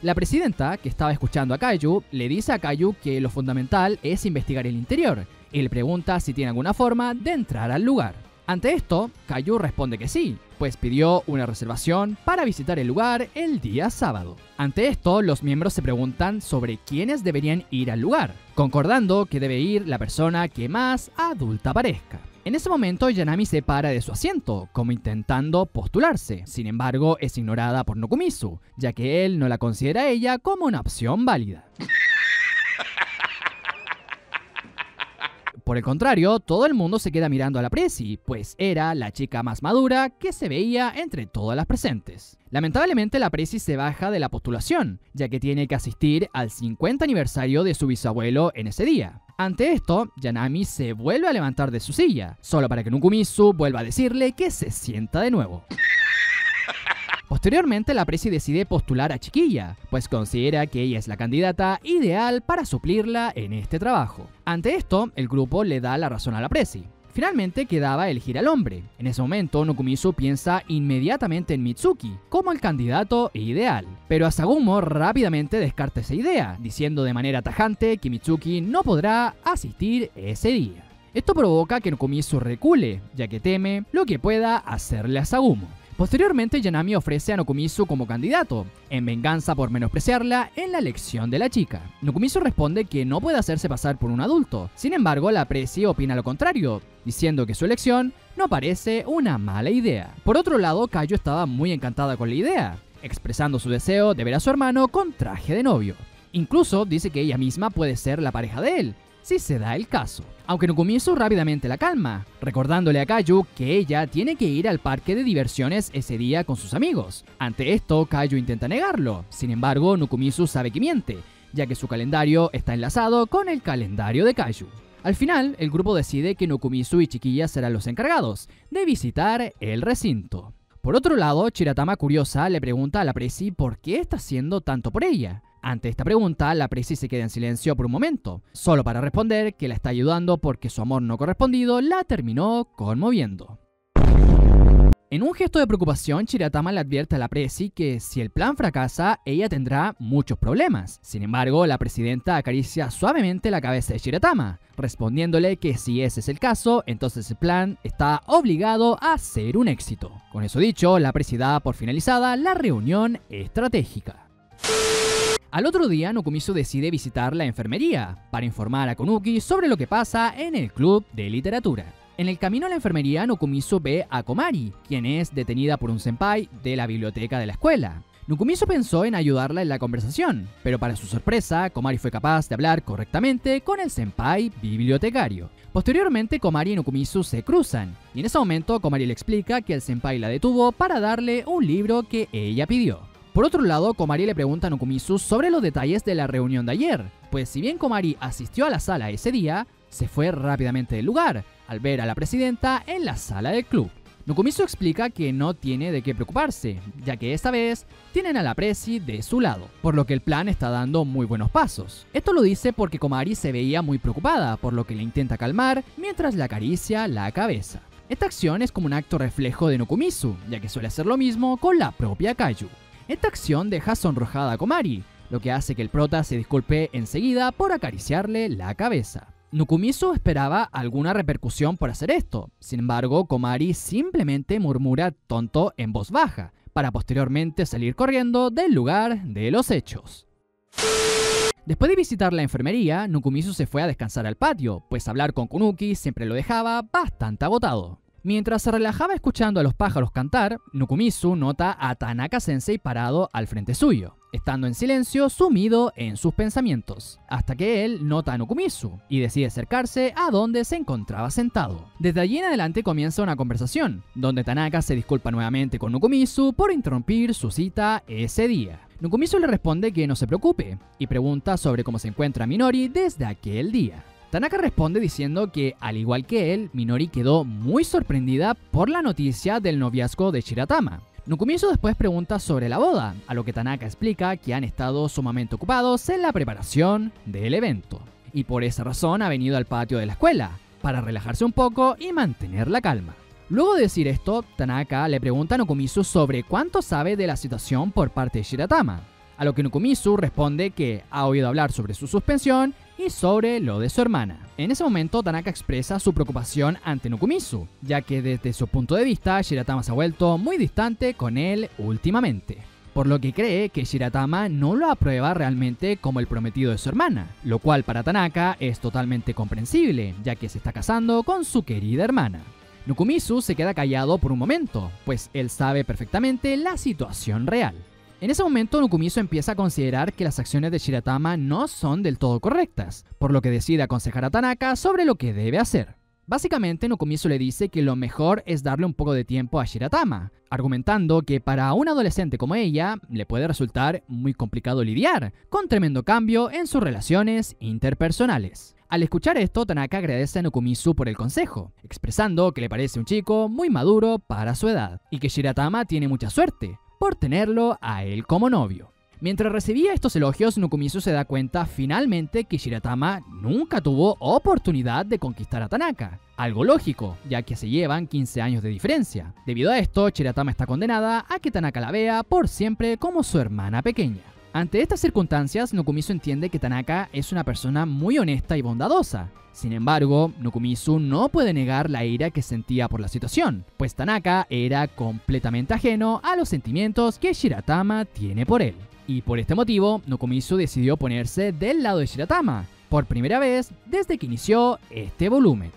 La presidenta, que estaba escuchando a Kaiju, le dice a Kaiju que lo fundamental es investigar el interior y le pregunta si tiene alguna forma de entrar al lugar. Ante esto, Kaiju responde que sí, pues pidió una reservación para visitar el lugar el día sábado. Ante esto, los miembros se preguntan sobre quiénes deberían ir al lugar, concordando que debe ir la persona que más adulta parezca. En ese momento, Yanami se para de su asiento, como intentando postularse. Sin embargo, es ignorada por Nukumizu, ya que él no la considera a ella como una opción válida. Por el contrario, todo el mundo se queda mirando a la presi, pues era la chica más madura que se veía entre todas las presentes. Lamentablemente, la presi se baja de la postulación, ya que tiene que asistir al 50 aniversario de su bisabuelo en ese día. Ante esto, Yanami se vuelve a levantar de su silla, solo para que Nukumizu vuelva a decirle que se sienta de nuevo. Posteriormente, la presi decide postular a Chiquilla, pues considera que ella es la candidata ideal para suplirla en este trabajo. Ante esto, el grupo le da la razón a la presi. Finalmente quedaba elegir al hombre. En ese momento, Nukumizu piensa inmediatamente en Mitsuki como el candidato ideal. Pero Asagumo rápidamente descarta esa idea, diciendo de manera tajante que Mitsuki no podrá asistir ese día. Esto provoca que Nukumizu recule, ya que teme lo que pueda hacerle a Asagumo. Posteriormente, Yanami ofrece a Nukumizu como candidato, en venganza por menospreciarla en la elección de la chica. Nukumizu responde que no puede hacerse pasar por un adulto. Sin embargo, la presi opina lo contrario, diciendo que su elección no parece una mala idea. Por otro lado, Kaiju estaba muy encantada con la idea, expresando su deseo de ver a su hermano con traje de novio. Incluso dice que ella misma puede ser la pareja de él, si se da el caso. Aunque Nukumizu rápidamente la calma, recordándole a Kaiju que ella tiene que ir al parque de diversiones ese día con sus amigos. Ante esto, Kaiju intenta negarlo. Sin embargo, Nukumizu sabe que miente, ya que su calendario está enlazado con el calendario de Kaiju. Al final, el grupo decide que Nukumizu y Chiquilla serán los encargados de visitar el recinto. Por otro lado, Shiratama, curiosa, le pregunta a la presi por qué está haciendo tanto por ella. Ante esta pregunta, la presi se queda en silencio por un momento, solo para responder que la está ayudando porque su amor no correspondido la terminó conmoviendo. En un gesto de preocupación, Shiratama le advierte a la presi que si el plan fracasa, ella tendrá muchos problemas. Sin embargo, la presidenta acaricia suavemente la cabeza de Shiratama, respondiéndole que si ese es el caso, entonces el plan está obligado a ser un éxito. Con eso dicho, la presi da por finalizada la reunión estratégica. Al otro día, Nokumitsu decide visitar la enfermería para informar a Konuki sobre lo que pasa en el club de literatura. En el camino a la enfermería, Nokumitsu ve a Komari, quien es detenida por un senpai de la biblioteca de la escuela. Nokumitsu pensó en ayudarla en la conversación, pero para su sorpresa, Komari fue capaz de hablar correctamente con el senpai bibliotecario. Posteriormente, Komari y Nokumitsu se cruzan, y en ese momento Komari le explica que el senpai la detuvo para darle un libro que ella pidió. Por otro lado, Komari le pregunta a Nokumitsu sobre los detalles de la reunión de ayer, pues si bien Komari asistió a la sala ese día, se fue rápidamente del lugar, al ver a la presidenta en la sala del club. Nokumitsu explica que no tiene de qué preocuparse, ya que esta vez tienen a la presi de su lado, por lo que el plan está dando muy buenos pasos. Esto lo dice porque Komari se veía muy preocupada, por lo que le intenta calmar mientras le acaricia la cabeza. Esta acción es como un acto reflejo de Nokumitsu, ya que suele hacer lo mismo con la propia Kaiju. Esta acción deja sonrojada a Komari, lo que hace que el prota se disculpe enseguida por acariciarle la cabeza. Nokumitsu esperaba alguna repercusión por hacer esto, sin embargo, Komari simplemente murmura tonto en voz baja, para posteriormente salir corriendo del lugar de los hechos. Después de visitar la enfermería, Nokumitsu se fue a descansar al patio, pues hablar con Konuki siempre lo dejaba bastante agotado. Mientras se relajaba escuchando a los pájaros cantar, Nokumitsu nota a Tanaka-sensei parado al frente suyo, estando en silencio sumido en sus pensamientos, hasta que él nota a Nokumitsu y decide acercarse a donde se encontraba sentado. Desde allí en adelante comienza una conversación, donde Tanaka se disculpa nuevamente con Nokumitsu por interrumpir su cita ese día. Nokumitsu le responde que no se preocupe, y pregunta sobre cómo se encuentra Minori desde aquel día. Tanaka responde diciendo que, al igual que él, Minori quedó muy sorprendida por la noticia del noviazgo de Shiratama. Nokumitsu después pregunta sobre la boda, a lo que Tanaka explica que han estado sumamente ocupados en la preparación del evento, y por esa razón ha venido al patio de la escuela, para relajarse un poco y mantener la calma. Luego de decir esto, Tanaka le pregunta a Nokumitsu sobre cuánto sabe de la situación por parte de Shiratama, a lo que Nokumitsu responde que ha oído hablar sobre su suspensión y sobre lo de su hermana. En ese momento, Tanaka expresa su preocupación ante Nokumitsu, ya que desde su punto de vista, Shiratama se ha vuelto muy distante con él últimamente, por lo que cree que Shiratama no lo aprueba realmente como el prometido de su hermana, lo cual para Tanaka es totalmente comprensible, ya que se está casando con su querida hermana. Nokumitsu se queda callado por un momento, pues él sabe perfectamente la situación real. En ese momento, Nokumitsu empieza a considerar que las acciones de Shiratama no son del todo correctas, por lo que decide aconsejar a Tanaka sobre lo que debe hacer. Básicamente, Nokumitsu le dice que lo mejor es darle un poco de tiempo a Shiratama, argumentando que para una adolescente como ella, le puede resultar muy complicado lidiar con tremendo cambio en sus relaciones interpersonales. Al escuchar esto, Tanaka agradece a Nokumitsu por el consejo, expresando que le parece un chico muy maduro para su edad, y que Shiratama tiene mucha suerte por tenerlo a él como novio. Mientras recibía estos elogios, Nokumitsu se da cuenta finalmente que Shiratama nunca tuvo oportunidad de conquistar a Tanaka. Algo lógico, ya que se llevan 15 años de diferencia. Debido a esto, Shiratama está condenada a que Tanaka la vea por siempre como su hermana pequeña. Ante estas circunstancias, Nokumitsu entiende que Tanaka es una persona muy honesta y bondadosa. Sin embargo, Nokumitsu no puede negar la ira que sentía por la situación, pues Tanaka era completamente ajeno a los sentimientos que Shiratama tiene por él. Y por este motivo, Nokumitsu decidió ponerse del lado de Shiratama, por primera vez desde que inició este volumen.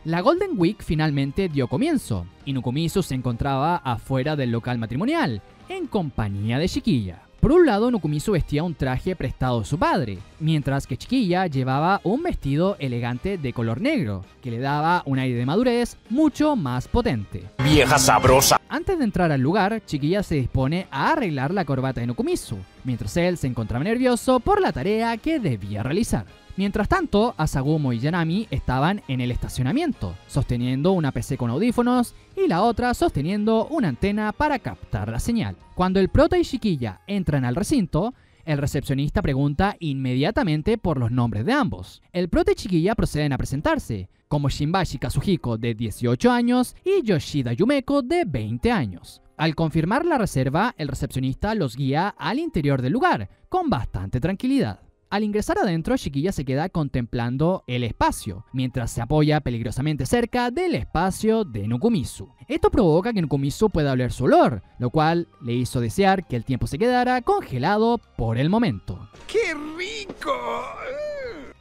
La Golden Week finalmente dio comienzo, y Nokumitsu se encontraba afuera del local matrimonial, en compañía de Chiquilla. Por un lado, Nokumitsu vestía un traje prestado de su padre, mientras que Chiquilla llevaba un vestido elegante de color negro, que le daba un aire de madurez mucho más potente. ¡Vieja sabrosa! Antes de entrar al lugar, Chiquilla se dispone a arreglar la corbata de Nokumitsu, mientras él se encontraba nervioso por la tarea que debía realizar. Mientras tanto, Asagumo y Yanami estaban en el estacionamiento, sosteniendo una PC con audífonos y la otra sosteniendo una antena para captar la señal. Cuando el prota y Chiquilla entran al recinto, el recepcionista pregunta inmediatamente por los nombres de ambos. El prota y Chiquilla proceden a presentarse, como Shinbashi Kazuhiko de 18 años y Yoshida Yumeko de 20 años. Al confirmar la reserva, el recepcionista los guía al interior del lugar, con bastante tranquilidad. Al ingresar adentro, Chiquilla se queda contemplando el espacio, mientras se apoya peligrosamente cerca del espacio de Nukumizu. Esto provoca que Nukumizu pueda oler su olor, lo cual le hizo desear que el tiempo se quedara congelado por el momento. ¡Qué rico!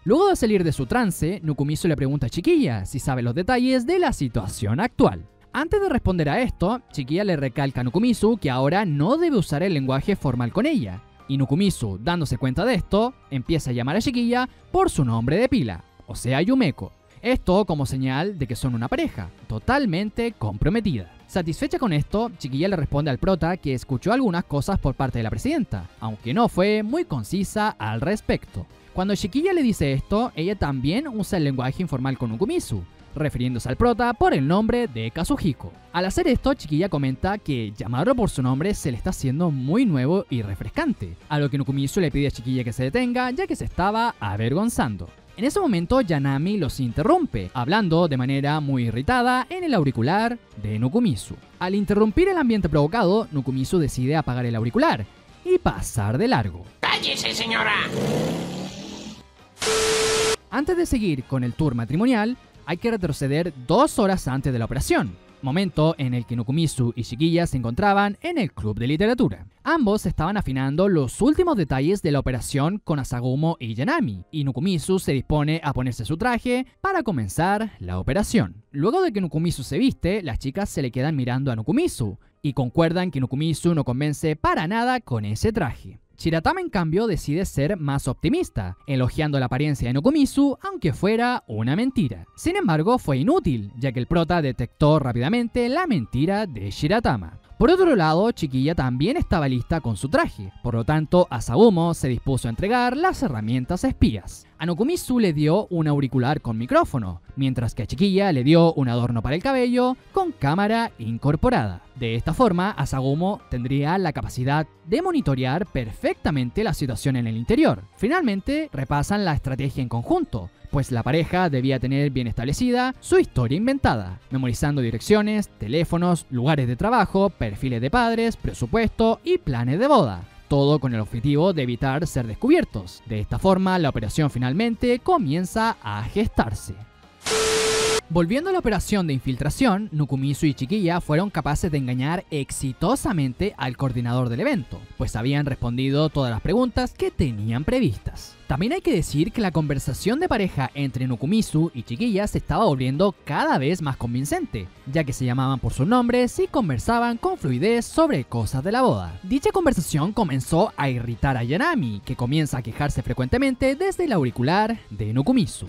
Luego de salir de su trance, Nukumizu le pregunta a Chiquilla si sabe los detalles de la situación actual. Antes de responder a esto, Chiquilla le recalca a Nukumizu que ahora no debe usar el lenguaje formal con ella. Y Nukumizu, dándose cuenta de esto, empieza a llamar a Chiquilla por su nombre de pila, o sea Yumeko. Esto como señal de que son una pareja, totalmente comprometida. Satisfecha con esto, Chiquilla le responde al prota que escuchó algunas cosas por parte de la presidenta, aunque no fue muy concisa al respecto. Cuando Chiquilla le dice esto, ella también usa el lenguaje informal con Nukumizu, refiriéndose al prota por el nombre de Kazuhiko. Al hacer esto, Chiquilla comenta que llamarlo por su nombre se le está haciendo muy nuevo y refrescante, a lo que Nukumizu le pide a Chiquilla que se detenga ya que se estaba avergonzando. En ese momento, Yanami los interrumpe, hablando de manera muy irritada en el auricular de Nukumizu. Al interrumpir el ambiente provocado, Nukumizu decide apagar el auricular y pasar de largo. ¡Cállese, señora! Antes de seguir con el tour matrimonial, hay que retroceder 2 horas antes de la operación, momento en el que Nukumizu y Chiquilla se encontraban en el club de literatura. Ambos estaban afinando los últimos detalles de la operación con Asagumo y Yanami, y Nukumizu se dispone a ponerse su traje para comenzar la operación. Luego de que Nukumizu se viste, las chicas se le quedan mirando a Nukumizu, y concuerdan que Nukumizu no convence para nada con ese traje. Shiratama, en cambio, decide ser más optimista, elogiando la apariencia de Nukumizu, aunque fuera una mentira. Sin embargo, fue inútil, ya que el prota detectó rápidamente la mentira de Shiratama. Por otro lado, Chiquilla también estaba lista con su traje, por lo tanto, Asagumo se dispuso a entregar las herramientas espías. A Nukumizu le dio un auricular con micrófono, mientras que a Chiquilla le dio un adorno para el cabello con cámara incorporada. De esta forma, Asagumo tendría la capacidad de monitorear perfectamente la situación en el interior. Finalmente, repasan la estrategia en conjunto, pues la pareja debía tener bien establecida su historia inventada, memorizando direcciones, teléfonos, lugares de trabajo, perfiles de padres, presupuesto y planes de boda. Todo con el objetivo de evitar ser descubiertos. De esta forma, la operación finalmente comienza a gestarse. Volviendo a la operación de infiltración, Nukumizu y Chiquilla fueron capaces de engañar exitosamente al coordinador del evento, pues habían respondido todas las preguntas que tenían previstas. También hay que decir que la conversación de pareja entre Nukumizu y Chiquilla se estaba volviendo cada vez más convincente, ya que se llamaban por sus nombres y conversaban con fluidez sobre cosas de la boda. Dicha conversación comenzó a irritar a Yanami, que comienza a quejarse frecuentemente desde el auricular de Nukumizu.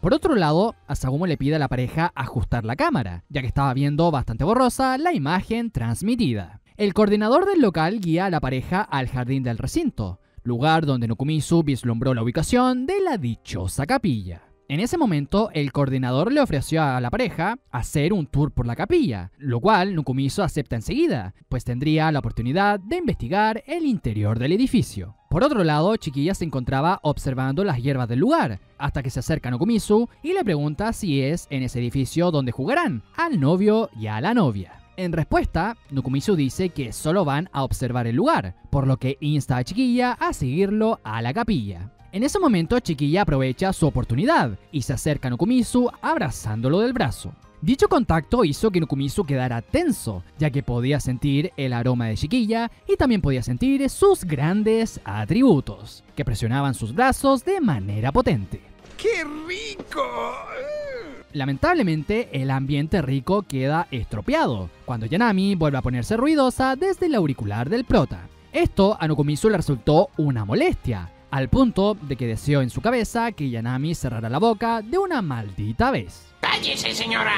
Por otro lado, Asagumo le pide a la pareja ajustar la cámara, ya que estaba viendo bastante borrosa la imagen transmitida. El coordinador del local guía a la pareja al jardín del recinto, lugar donde Nukumizu vislumbró la ubicación de la dichosa capilla. En ese momento, el coordinador le ofreció a la pareja hacer un tour por la capilla, lo cual Nukumizu acepta enseguida, pues tendría la oportunidad de investigar el interior del edificio. Por otro lado, Chiquilla se encontraba observando las hierbas del lugar, hasta que se acerca a Nukumizu y le pregunta si es en ese edificio donde jugarán al novio y a la novia. En respuesta, Nukumizu dice que solo van a observar el lugar, por lo que insta a Chiquilla a seguirlo a la capilla. En ese momento, Chiquilla aprovecha su oportunidad y se acerca a Nukumizu abrazándolo del brazo. Dicho contacto hizo que Nukumizu quedara tenso, ya que podía sentir el aroma de Chiquilla y también podía sentir sus grandes atributos, que presionaban sus brazos de manera potente. ¡Qué rico! Lamentablemente, el ambiente rico queda estropeado, cuando Yanami vuelve a ponerse ruidosa desde el auricular del prota. Esto a Nukumizu le resultó una molestia, al punto de que deseó en su cabeza que Yanami cerrara la boca de una maldita vez. ¡Cállese, señora!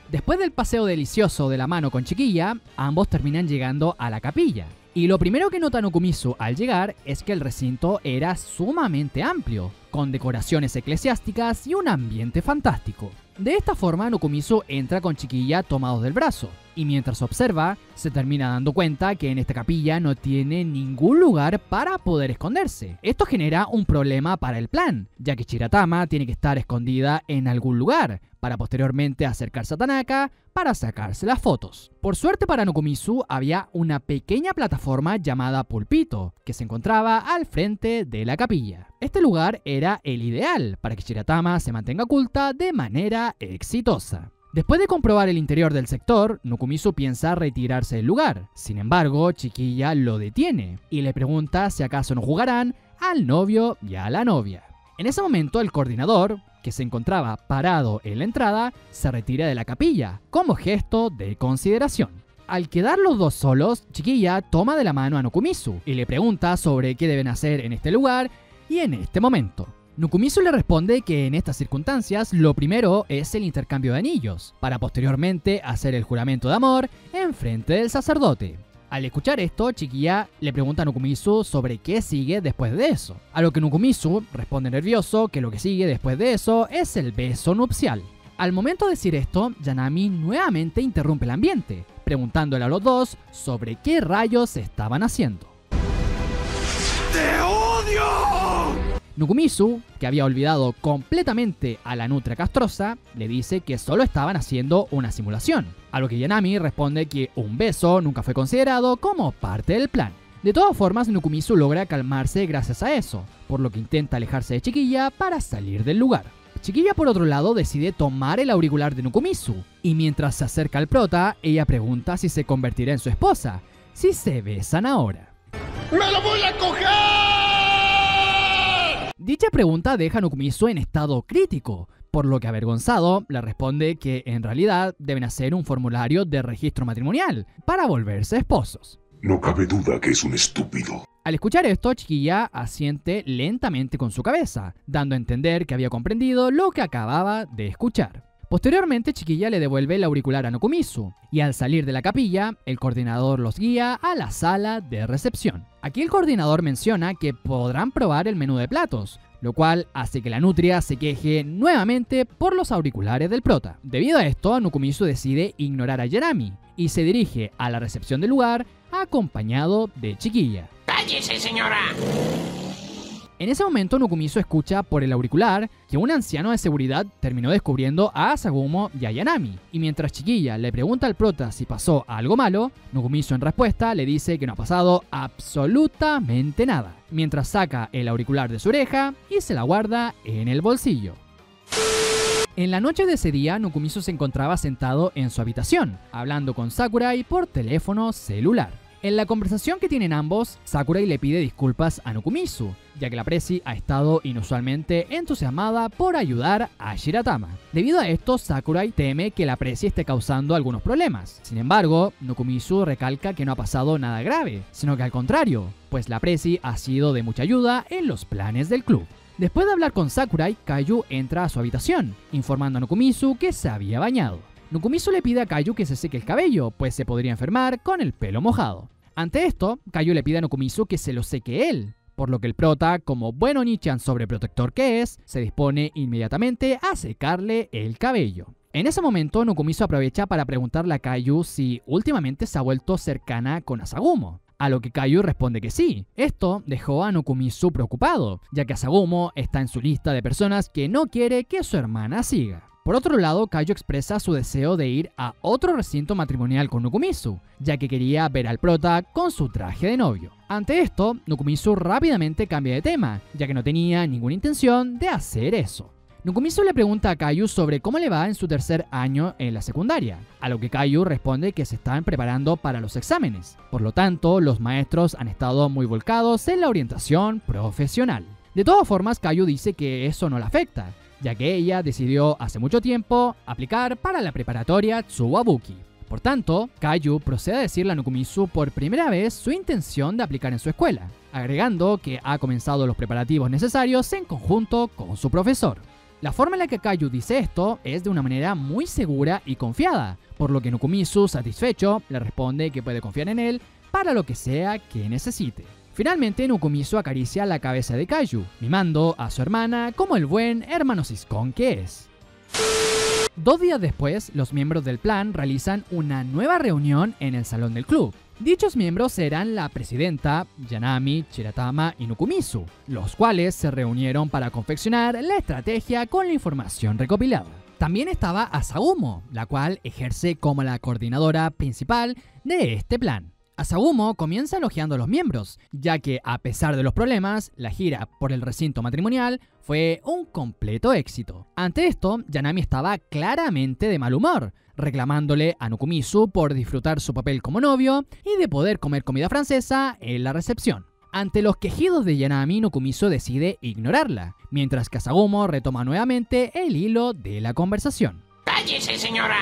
Después del paseo delicioso de la mano con Chiquilla, ambos terminan llegando a la capilla. Y lo primero que nota Nukumizu al llegar es que el recinto era sumamente amplio, con decoraciones eclesiásticas y un ambiente fantástico. De esta forma, Nukumizu entra con Chiquilla tomados del brazo, y mientras observa, se termina dando cuenta que en esta capilla no tiene ningún lugar para poder esconderse. Esto genera un problema para el plan, ya que Shiratama tiene que estar escondida en algún lugar, para posteriormente acercarse a Tanaka para sacarse las fotos. Por suerte para Nokomizu había una pequeña plataforma llamada Pulpito, que se encontraba al frente de la capilla. Este lugar era el ideal para que Shiratama se mantenga oculta de manera exitosa. Después de comprobar el interior del sector, Nokomizu piensa retirarse del lugar. Sin embargo, Chiquilla lo detiene y le pregunta si acaso no jugarán al novio y a la novia. En ese momento, el coordinador, que se encontraba parado en la entrada, se retira de la capilla como gesto de consideración. Al quedar los dos solos, Chiquilla toma de la mano a Nokomizu y le pregunta sobre qué deben hacer en este lugar y en este momento. Nokomizu le responde que en estas circunstancias lo primero es el intercambio de anillos, para posteriormente hacer el juramento de amor en frente del sacerdote. Al escuchar esto, Chiquilla le pregunta a Nokomizu sobre qué sigue después de eso, a lo que Nokomizu responde nervioso que lo que sigue después de eso es el beso nupcial. Al momento de decir esto, Yanami nuevamente interrumpe el ambiente, preguntándole a los dos sobre qué rayos estaban haciendo. ¡Te odio! Nokomizu, que había olvidado completamente a la nutria castrosa, le dice que solo estaban haciendo una simulación, a lo que Yanami responde que un beso nunca fue considerado como parte del plan. De todas formas, Nokomizu logra calmarse gracias a eso, por lo que intenta alejarse de Chiquilla para salir del lugar. Chiquilla, por otro lado, decide tomar el auricular de Nokomizu, y mientras se acerca al prota, ella pregunta si se convertirá en su esposa, si se besan ahora. ¡Me lo voy a coger! Dicha pregunta deja a Nokomizu en estado crítico, por lo que avergonzado le responde que en realidad deben hacer un formulario de registro matrimonial para volverse esposos. No cabe duda que es un estúpido. Al escuchar esto, Chiquilla asiente lentamente con su cabeza, dando a entender que había comprendido lo que acababa de escuchar. Posteriormente, Chiquilla le devuelve el auricular a Nokomizu, y al salir de la capilla, el coordinador los guía a la sala de recepción. Aquí el coordinador menciona que podrán probar el menú de platos, lo cual hace que la nutria se queje nuevamente por los auriculares del prota. Debido a esto, Nokomizu decide ignorar a Yanami, y se dirige a la recepción del lugar acompañado de Chiquilla. ¡Cállese, señora! En ese momento, Nokomizu escucha por el auricular que un anciano de seguridad terminó descubriendo a Asagumo y a Yanami, y mientras Chiquilla le pregunta al prota si pasó algo malo, Nokomizu en respuesta le dice que no ha pasado absolutamente nada, mientras saca el auricular de su oreja y se la guarda en el bolsillo. En la noche de ese día, Nokomizu se encontraba sentado en su habitación, hablando con Sakurai por teléfono celular. En la conversación que tienen ambos, Sakurai le pide disculpas a Nokomizu, ya que la Presi ha estado inusualmente entusiasmada por ayudar a Shiratama. Debido a esto, Sakurai teme que la Presi esté causando algunos problemas. Sin embargo, Nokomizu recalca que no ha pasado nada grave, sino que al contrario, pues la Presi ha sido de mucha ayuda en los planes del club. Después de hablar con Sakurai, Kaiju entra a su habitación, informando a Nokomizu que se había bañado. Nokomizu le pide a Kaiju que se seque el cabello, pues se podría enfermar con el pelo mojado. Ante esto, Kaiju le pide a Nokomizu que se lo seque él, por lo que el prota, como buen Onichan sobreprotector que es, se dispone inmediatamente a secarle el cabello. En ese momento, Nokomizu aprovecha para preguntarle a Kaiju si últimamente se ha vuelto cercana con Asagumo, a lo que Kaiju responde que sí. Esto dejó a Nokomizu preocupado, ya que Asagumo está en su lista de personas que no quiere que su hermana siga. Por otro lado, Kaiju expresa su deseo de ir a otro recinto matrimonial con Nokomizu, ya que quería ver al prota con su traje de novio. Ante esto, Nokomizu rápidamente cambia de tema, ya que no tenía ninguna intención de hacer eso. Nokomizu le pregunta a Kaiju sobre cómo le va en su tercer año en la secundaria, a lo que Kaiju responde que se están preparando para los exámenes. Por lo tanto, los maestros han estado muy volcados en la orientación profesional. De todas formas, Kaiju dice que eso no la afecta, ya que ella decidió hace mucho tiempo aplicar para la preparatoria Tsuwabuki. Por tanto, Kaiju procede a decirle a Nokomizu por primera vez su intención de aplicar en su escuela, agregando que ha comenzado los preparativos necesarios en conjunto con su profesor. La forma en la que Kaiju dice esto es de una manera muy segura y confiada, por lo que Nokomizu, satisfecho, le responde que puede confiar en él para lo que sea que necesite. Finalmente, Nokomizu acaricia la cabeza de Kaiju, mimando a su hermana como el buen hermano ciscón que es. 2 días después, los miembros del plan realizan una nueva reunión en el salón del club. Dichos miembros eran la presidenta, Yanami, Shiratama y Nukumizu, los cuales se reunieron para confeccionar la estrategia con la información recopilada. También estaba Asagumo, la cual ejerce como la coordinadora principal de este plan. Asagumo comienza elogiando a los miembros, ya que a pesar de los problemas, la gira por el recinto matrimonial fue un completo éxito. Ante esto, Yanami estaba claramente de mal humor, reclamándole a Nukumizu por disfrutar su papel como novio y de poder comer comida francesa en la recepción. Ante los quejidos de Yanami, Nukumizu decide ignorarla, mientras que Asagumo retoma nuevamente el hilo de la conversación. ¡Cállese, señora!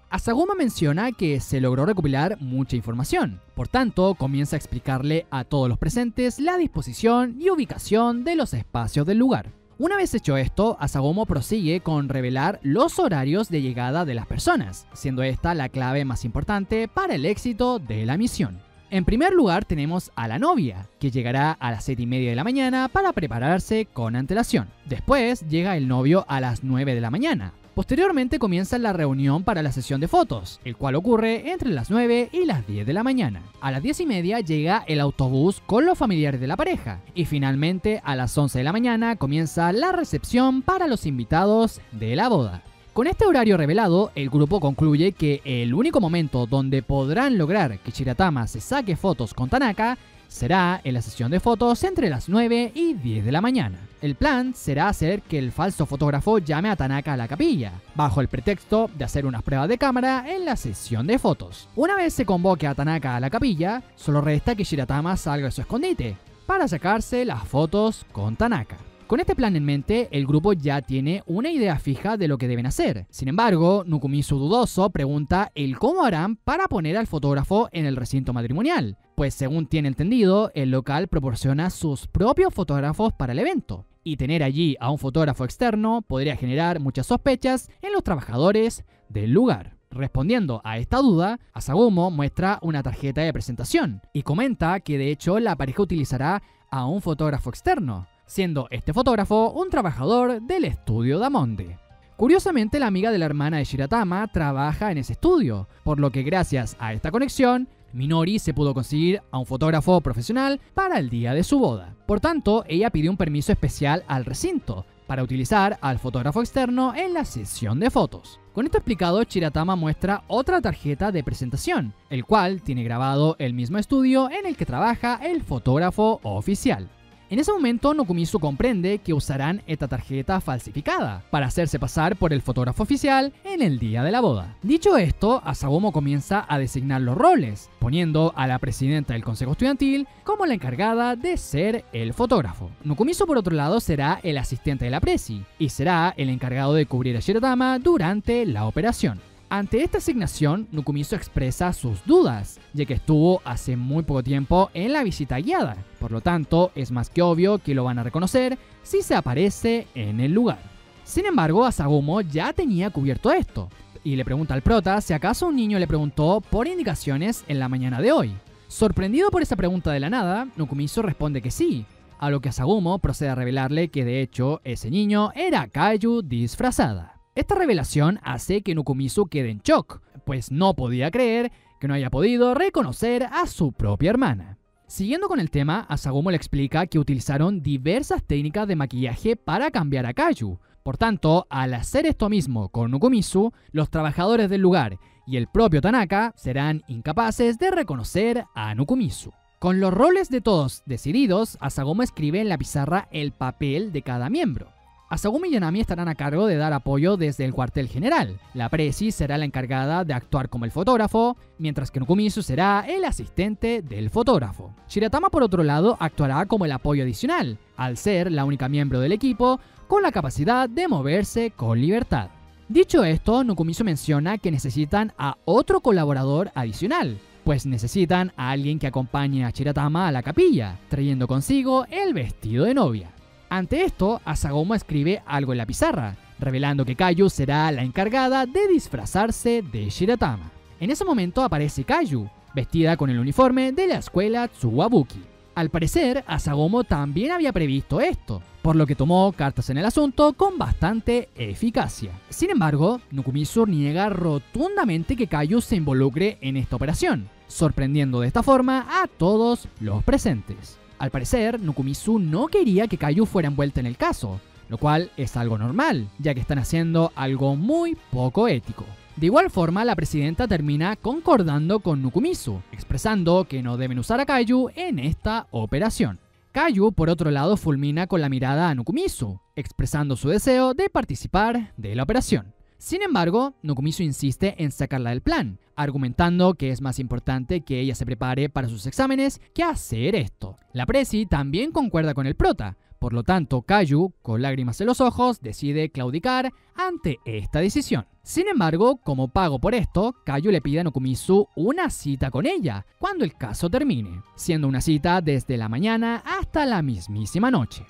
Asagumo menciona que se logró recopilar mucha información, por tanto comienza a explicarle a todos los presentes la disposición y ubicación de los espacios del lugar. Una vez hecho esto, Asagumo prosigue con revelar los horarios de llegada de las personas, siendo esta la clave más importante para el éxito de la misión. En primer lugar tenemos a la novia, que llegará a las 7:30 de la mañana para prepararse con antelación. Después llega el novio a las 9 de la mañana. Posteriormente comienza la reunión para la sesión de fotos, el cual ocurre entre las 9 y las 10 de la mañana. A las 10:30 llega el autobús con los familiares de la pareja. Y finalmente a las 11 de la mañana comienza la recepción para los invitados de la boda. Con este horario revelado, el grupo concluye que el único momento donde podrán lograr que Shiratama se saque fotos con Tanaka será en la sesión de fotos entre las 9 y 10 de la mañana. El plan será hacer que el falso fotógrafo llame a Tanaka a la capilla, bajo el pretexto de hacer unas pruebas de cámara en la sesión de fotos. Una vez se convoque a Tanaka a la capilla, solo resta que Shiratama salga de su escondite para sacarse las fotos con Tanaka. Con este plan en mente, el grupo ya tiene una idea fija de lo que deben hacer. Sin embargo, Nukumizu dudoso pregunta el cómo harán para poner al fotógrafo en el recinto matrimonial, pues según tiene entendido, el local proporciona sus propios fotógrafos para el evento, y tener allí a un fotógrafo externo podría generar muchas sospechas en los trabajadores del lugar. Respondiendo a esta duda, Asagumo muestra una tarjeta de presentación y comenta que de hecho la pareja utilizará a un fotógrafo externo, siendo este fotógrafo un trabajador del estudio Damonde. Curiosamente, la amiga de la hermana de Shiratama trabaja en ese estudio, por lo que gracias a esta conexión, Minori se pudo conseguir a un fotógrafo profesional para el día de su boda. Por tanto, ella pidió un permiso especial al recinto para utilizar al fotógrafo externo en la sesión de fotos. Con esto explicado, Shiratama muestra otra tarjeta de presentación, el cual tiene grabado el mismo estudio en el que trabaja el fotógrafo oficial. En ese momento, Nukumizu comprende que usarán esta tarjeta falsificada para hacerse pasar por el fotógrafo oficial en el día de la boda. Dicho esto, Asagumo comienza a designar los roles, poniendo a la presidenta del consejo estudiantil como la encargada de ser el fotógrafo. Nukumizu, por otro lado, será el asistente de la presi y será el encargado de cubrir a Shiratama durante la operación. Ante esta asignación, Nukumizu expresa sus dudas, ya que estuvo hace muy poco tiempo en la visita guiada. Por lo tanto, es más que obvio que lo van a reconocer si se aparece en el lugar. Sin embargo, Asagumo ya tenía cubierto esto, y le pregunta al prota si acaso un niño le preguntó por indicaciones en la mañana de hoy. Sorprendido por esa pregunta de la nada, Nukumizu responde que sí, a lo que Asagumo procede a revelarle que de hecho ese niño era Kaiju disfrazada. Esta revelación hace que Nukumizu quede en shock, pues no podía creer que no haya podido reconocer a su propia hermana. Siguiendo con el tema, Asagumo le explica que utilizaron diversas técnicas de maquillaje para cambiar a Kaiju. Por tanto, al hacer esto mismo con Nukumizu, los trabajadores del lugar y el propio Tanaka serán incapaces de reconocer a Nukumizu. Con los roles de todos decididos, Asagumo escribe en la pizarra el papel de cada miembro. Asagumo y Yanami estarán a cargo de dar apoyo desde el cuartel general. La presi será la encargada de actuar como el fotógrafo, mientras que Nukumizu será el asistente del fotógrafo. Shiratama, por otro lado, actuará como el apoyo adicional, al ser la única miembro del equipo con la capacidad de moverse con libertad. Dicho esto, Nukumizu menciona que necesitan a otro colaborador adicional, pues necesitan a alguien que acompañe a Shiratama a la capilla, trayendo consigo el vestido de novia. Ante esto, Asagumo escribe algo en la pizarra, revelando que Kaiju será la encargada de disfrazarse de Shiratama. En ese momento aparece Kaiju, vestida con el uniforme de la escuela Tsuwabuki. Al parecer, Asagomo también había previsto esto, por lo que tomó cartas en el asunto con bastante eficacia. Sin embargo, Nukumizu niega rotundamente que Kayu se involucre en esta operación, sorprendiendo de esta forma a todos los presentes. Al parecer, Nukumizu no quería que Kayu fuera envuelta en el caso, lo cual es algo normal, ya que están haciendo algo muy poco ético. De igual forma, la presidenta termina concordando con Nukumizu, expresando que no deben usar a Kayu en esta operación. Kayu, por otro lado, fulmina con la mirada a Nukumizu, expresando su deseo de participar de la operación. Sin embargo, Nukumizu insiste en sacarla del plan, argumentando que es más importante que ella se prepare para sus exámenes que hacer esto. La presi también concuerda con el prota, por lo tanto, Kayu, con lágrimas en los ojos, decide claudicar ante esta decisión. Sin embargo, como pago por esto, Kayu le pide a Nukumizu una cita con ella cuando el caso termine, siendo una cita desde la mañana hasta la mismísima noche.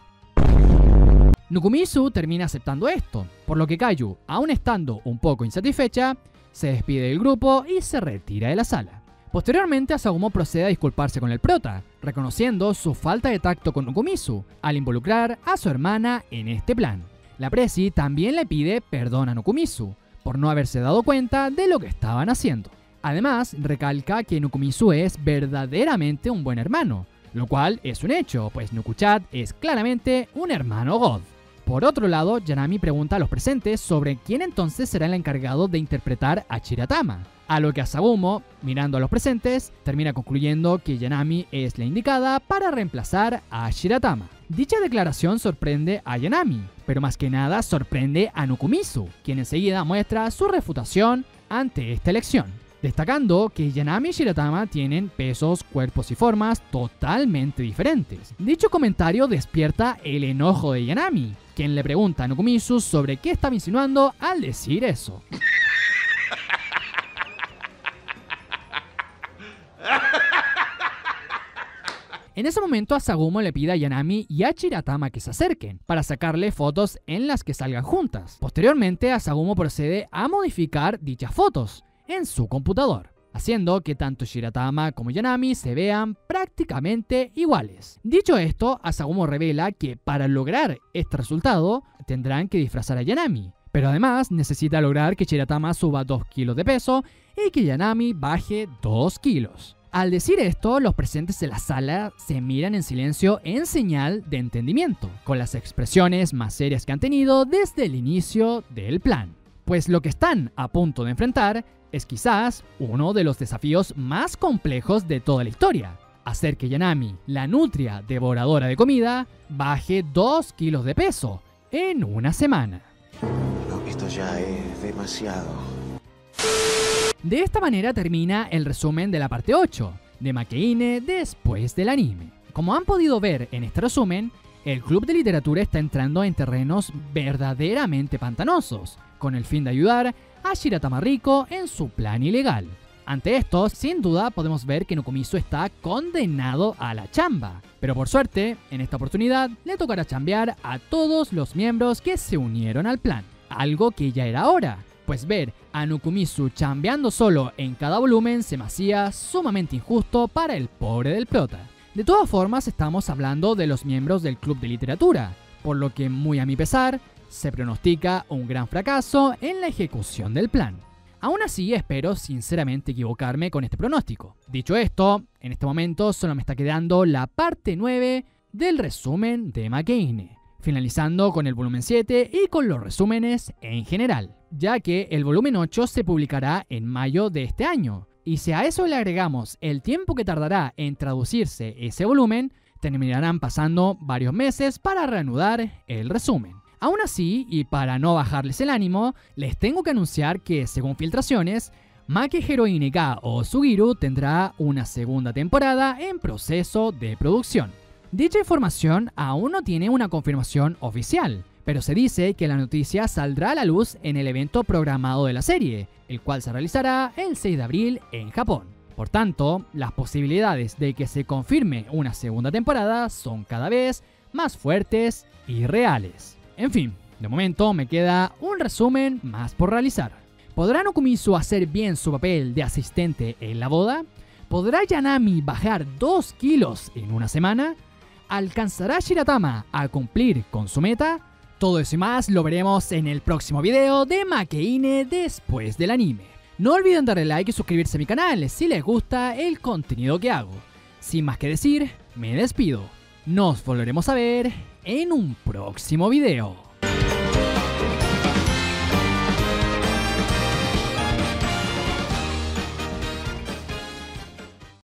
Nukumizu termina aceptando esto, por lo que Kayu, aún estando un poco insatisfecha, se despide del grupo y se retira de la sala. Posteriormente, Asagomo procede a disculparse con el prota, reconociendo su falta de tacto con Nukumizu al involucrar a su hermana en este plan. La presi también le pide perdón a Nukumizu por no haberse dado cuenta de lo que estaban haciendo. Además, recalca que Nukumizu es verdaderamente un buen hermano, lo cual es un hecho, pues Nukuchat es claramente un hermano God. Por otro lado, Yanami pregunta a los presentes sobre quién entonces será el encargado de interpretar a Shiratama, a lo que Asagomo, mirando a los presentes, termina concluyendo que Yanami es la indicada para reemplazar a Shiratama. Dicha declaración sorprende a Yanami, pero más que nada sorprende a Nukumizu, quien enseguida muestra su refutación ante esta elección, destacando que Yanami y Shiratama tienen pesos, cuerpos y formas totalmente diferentes. Dicho comentario despierta el enojo de Yanami, quien le pregunta a Nukumizu sobre qué estaba insinuando al decir eso. En ese momento, Asagomo le pide a Yanami y a Shiratama que se acerquen para sacarle fotos en las que salgan juntas. Posteriormente, Asagomo procede a modificar dichas fotos en su computador, haciendo que tanto Shiratama como Yanami se vean prácticamente iguales. Dicho esto, Asagomo revela que para lograr este resultado tendrán que disfrazar a Yanami, pero además necesita lograr que Shiratama suba 2 kilos de peso y que Yanami baje 2 kilos. Al decir esto, los presentes en la sala se miran en silencio en señal de entendimiento, con las expresiones más serias que han tenido desde el inicio del plan. Pues lo que están a punto de enfrentar es quizás uno de los desafíos más complejos de toda la historia: hacer que Yanami, la nutria devoradora de comida, baje 2 kilos de peso en una semana. No, esto ya es demasiado. De esta manera termina el resumen de la parte 8 de Makeine después del anime. Como han podido ver en este resumen, el club de literatura está entrando en terrenos verdaderamente pantanosos, con el fin de ayudar a Shiratama Riko en su plan ilegal. Ante esto, sin duda podemos ver que Nukumizu está condenado a la chamba, pero por suerte, en esta oportunidad le tocará chambear a todos los miembros que se unieron al plan, algo que ya era hora, pues ver a Nukumizu chambeando solo en cada volumen se me hacía sumamente injusto para el pobre del prota. De todas formas, estamos hablando de los miembros del club de literatura, por lo que muy a mi pesar, se pronostica un gran fracaso en la ejecución del plan. Aún así, espero sinceramente equivocarme con este pronóstico. Dicho esto, en este momento solo me está quedando la parte 9 del resumen de Makeine, finalizando con el volumen 7 y con los resúmenes en general, ya que el volumen 8 se publicará en mayo de este año, y si a eso le agregamos el tiempo que tardará en traducirse ese volumen, terminarán pasando varios meses para reanudar el resumen. Aún así, y para no bajarles el ánimo, les tengo que anunciar que, según filtraciones, Make Heroine ga Osugiru tendrá una segunda temporada en proceso de producción. Dicha información aún no tiene una confirmación oficial, pero se dice que la noticia saldrá a la luz en el evento programado de la serie, el cual se realizará el 6 de abril en Japón. Por tanto, las posibilidades de que se confirme una segunda temporada son cada vez más fuertes y reales. En fin, de momento me queda un resumen más por realizar. ¿Podrá Nukumizu hacer bien su papel de asistente en la boda? ¿Podrá Yanami bajar 2 kilos en una semana? ¿Alcanzará Shiratama a cumplir con su meta? Todo eso y más lo veremos en el próximo video de Makeine después del anime. No olviden darle like y suscribirse a mi canal si les gusta el contenido que hago. Sin más que decir, me despido. Nos volveremos a ver en un próximo video.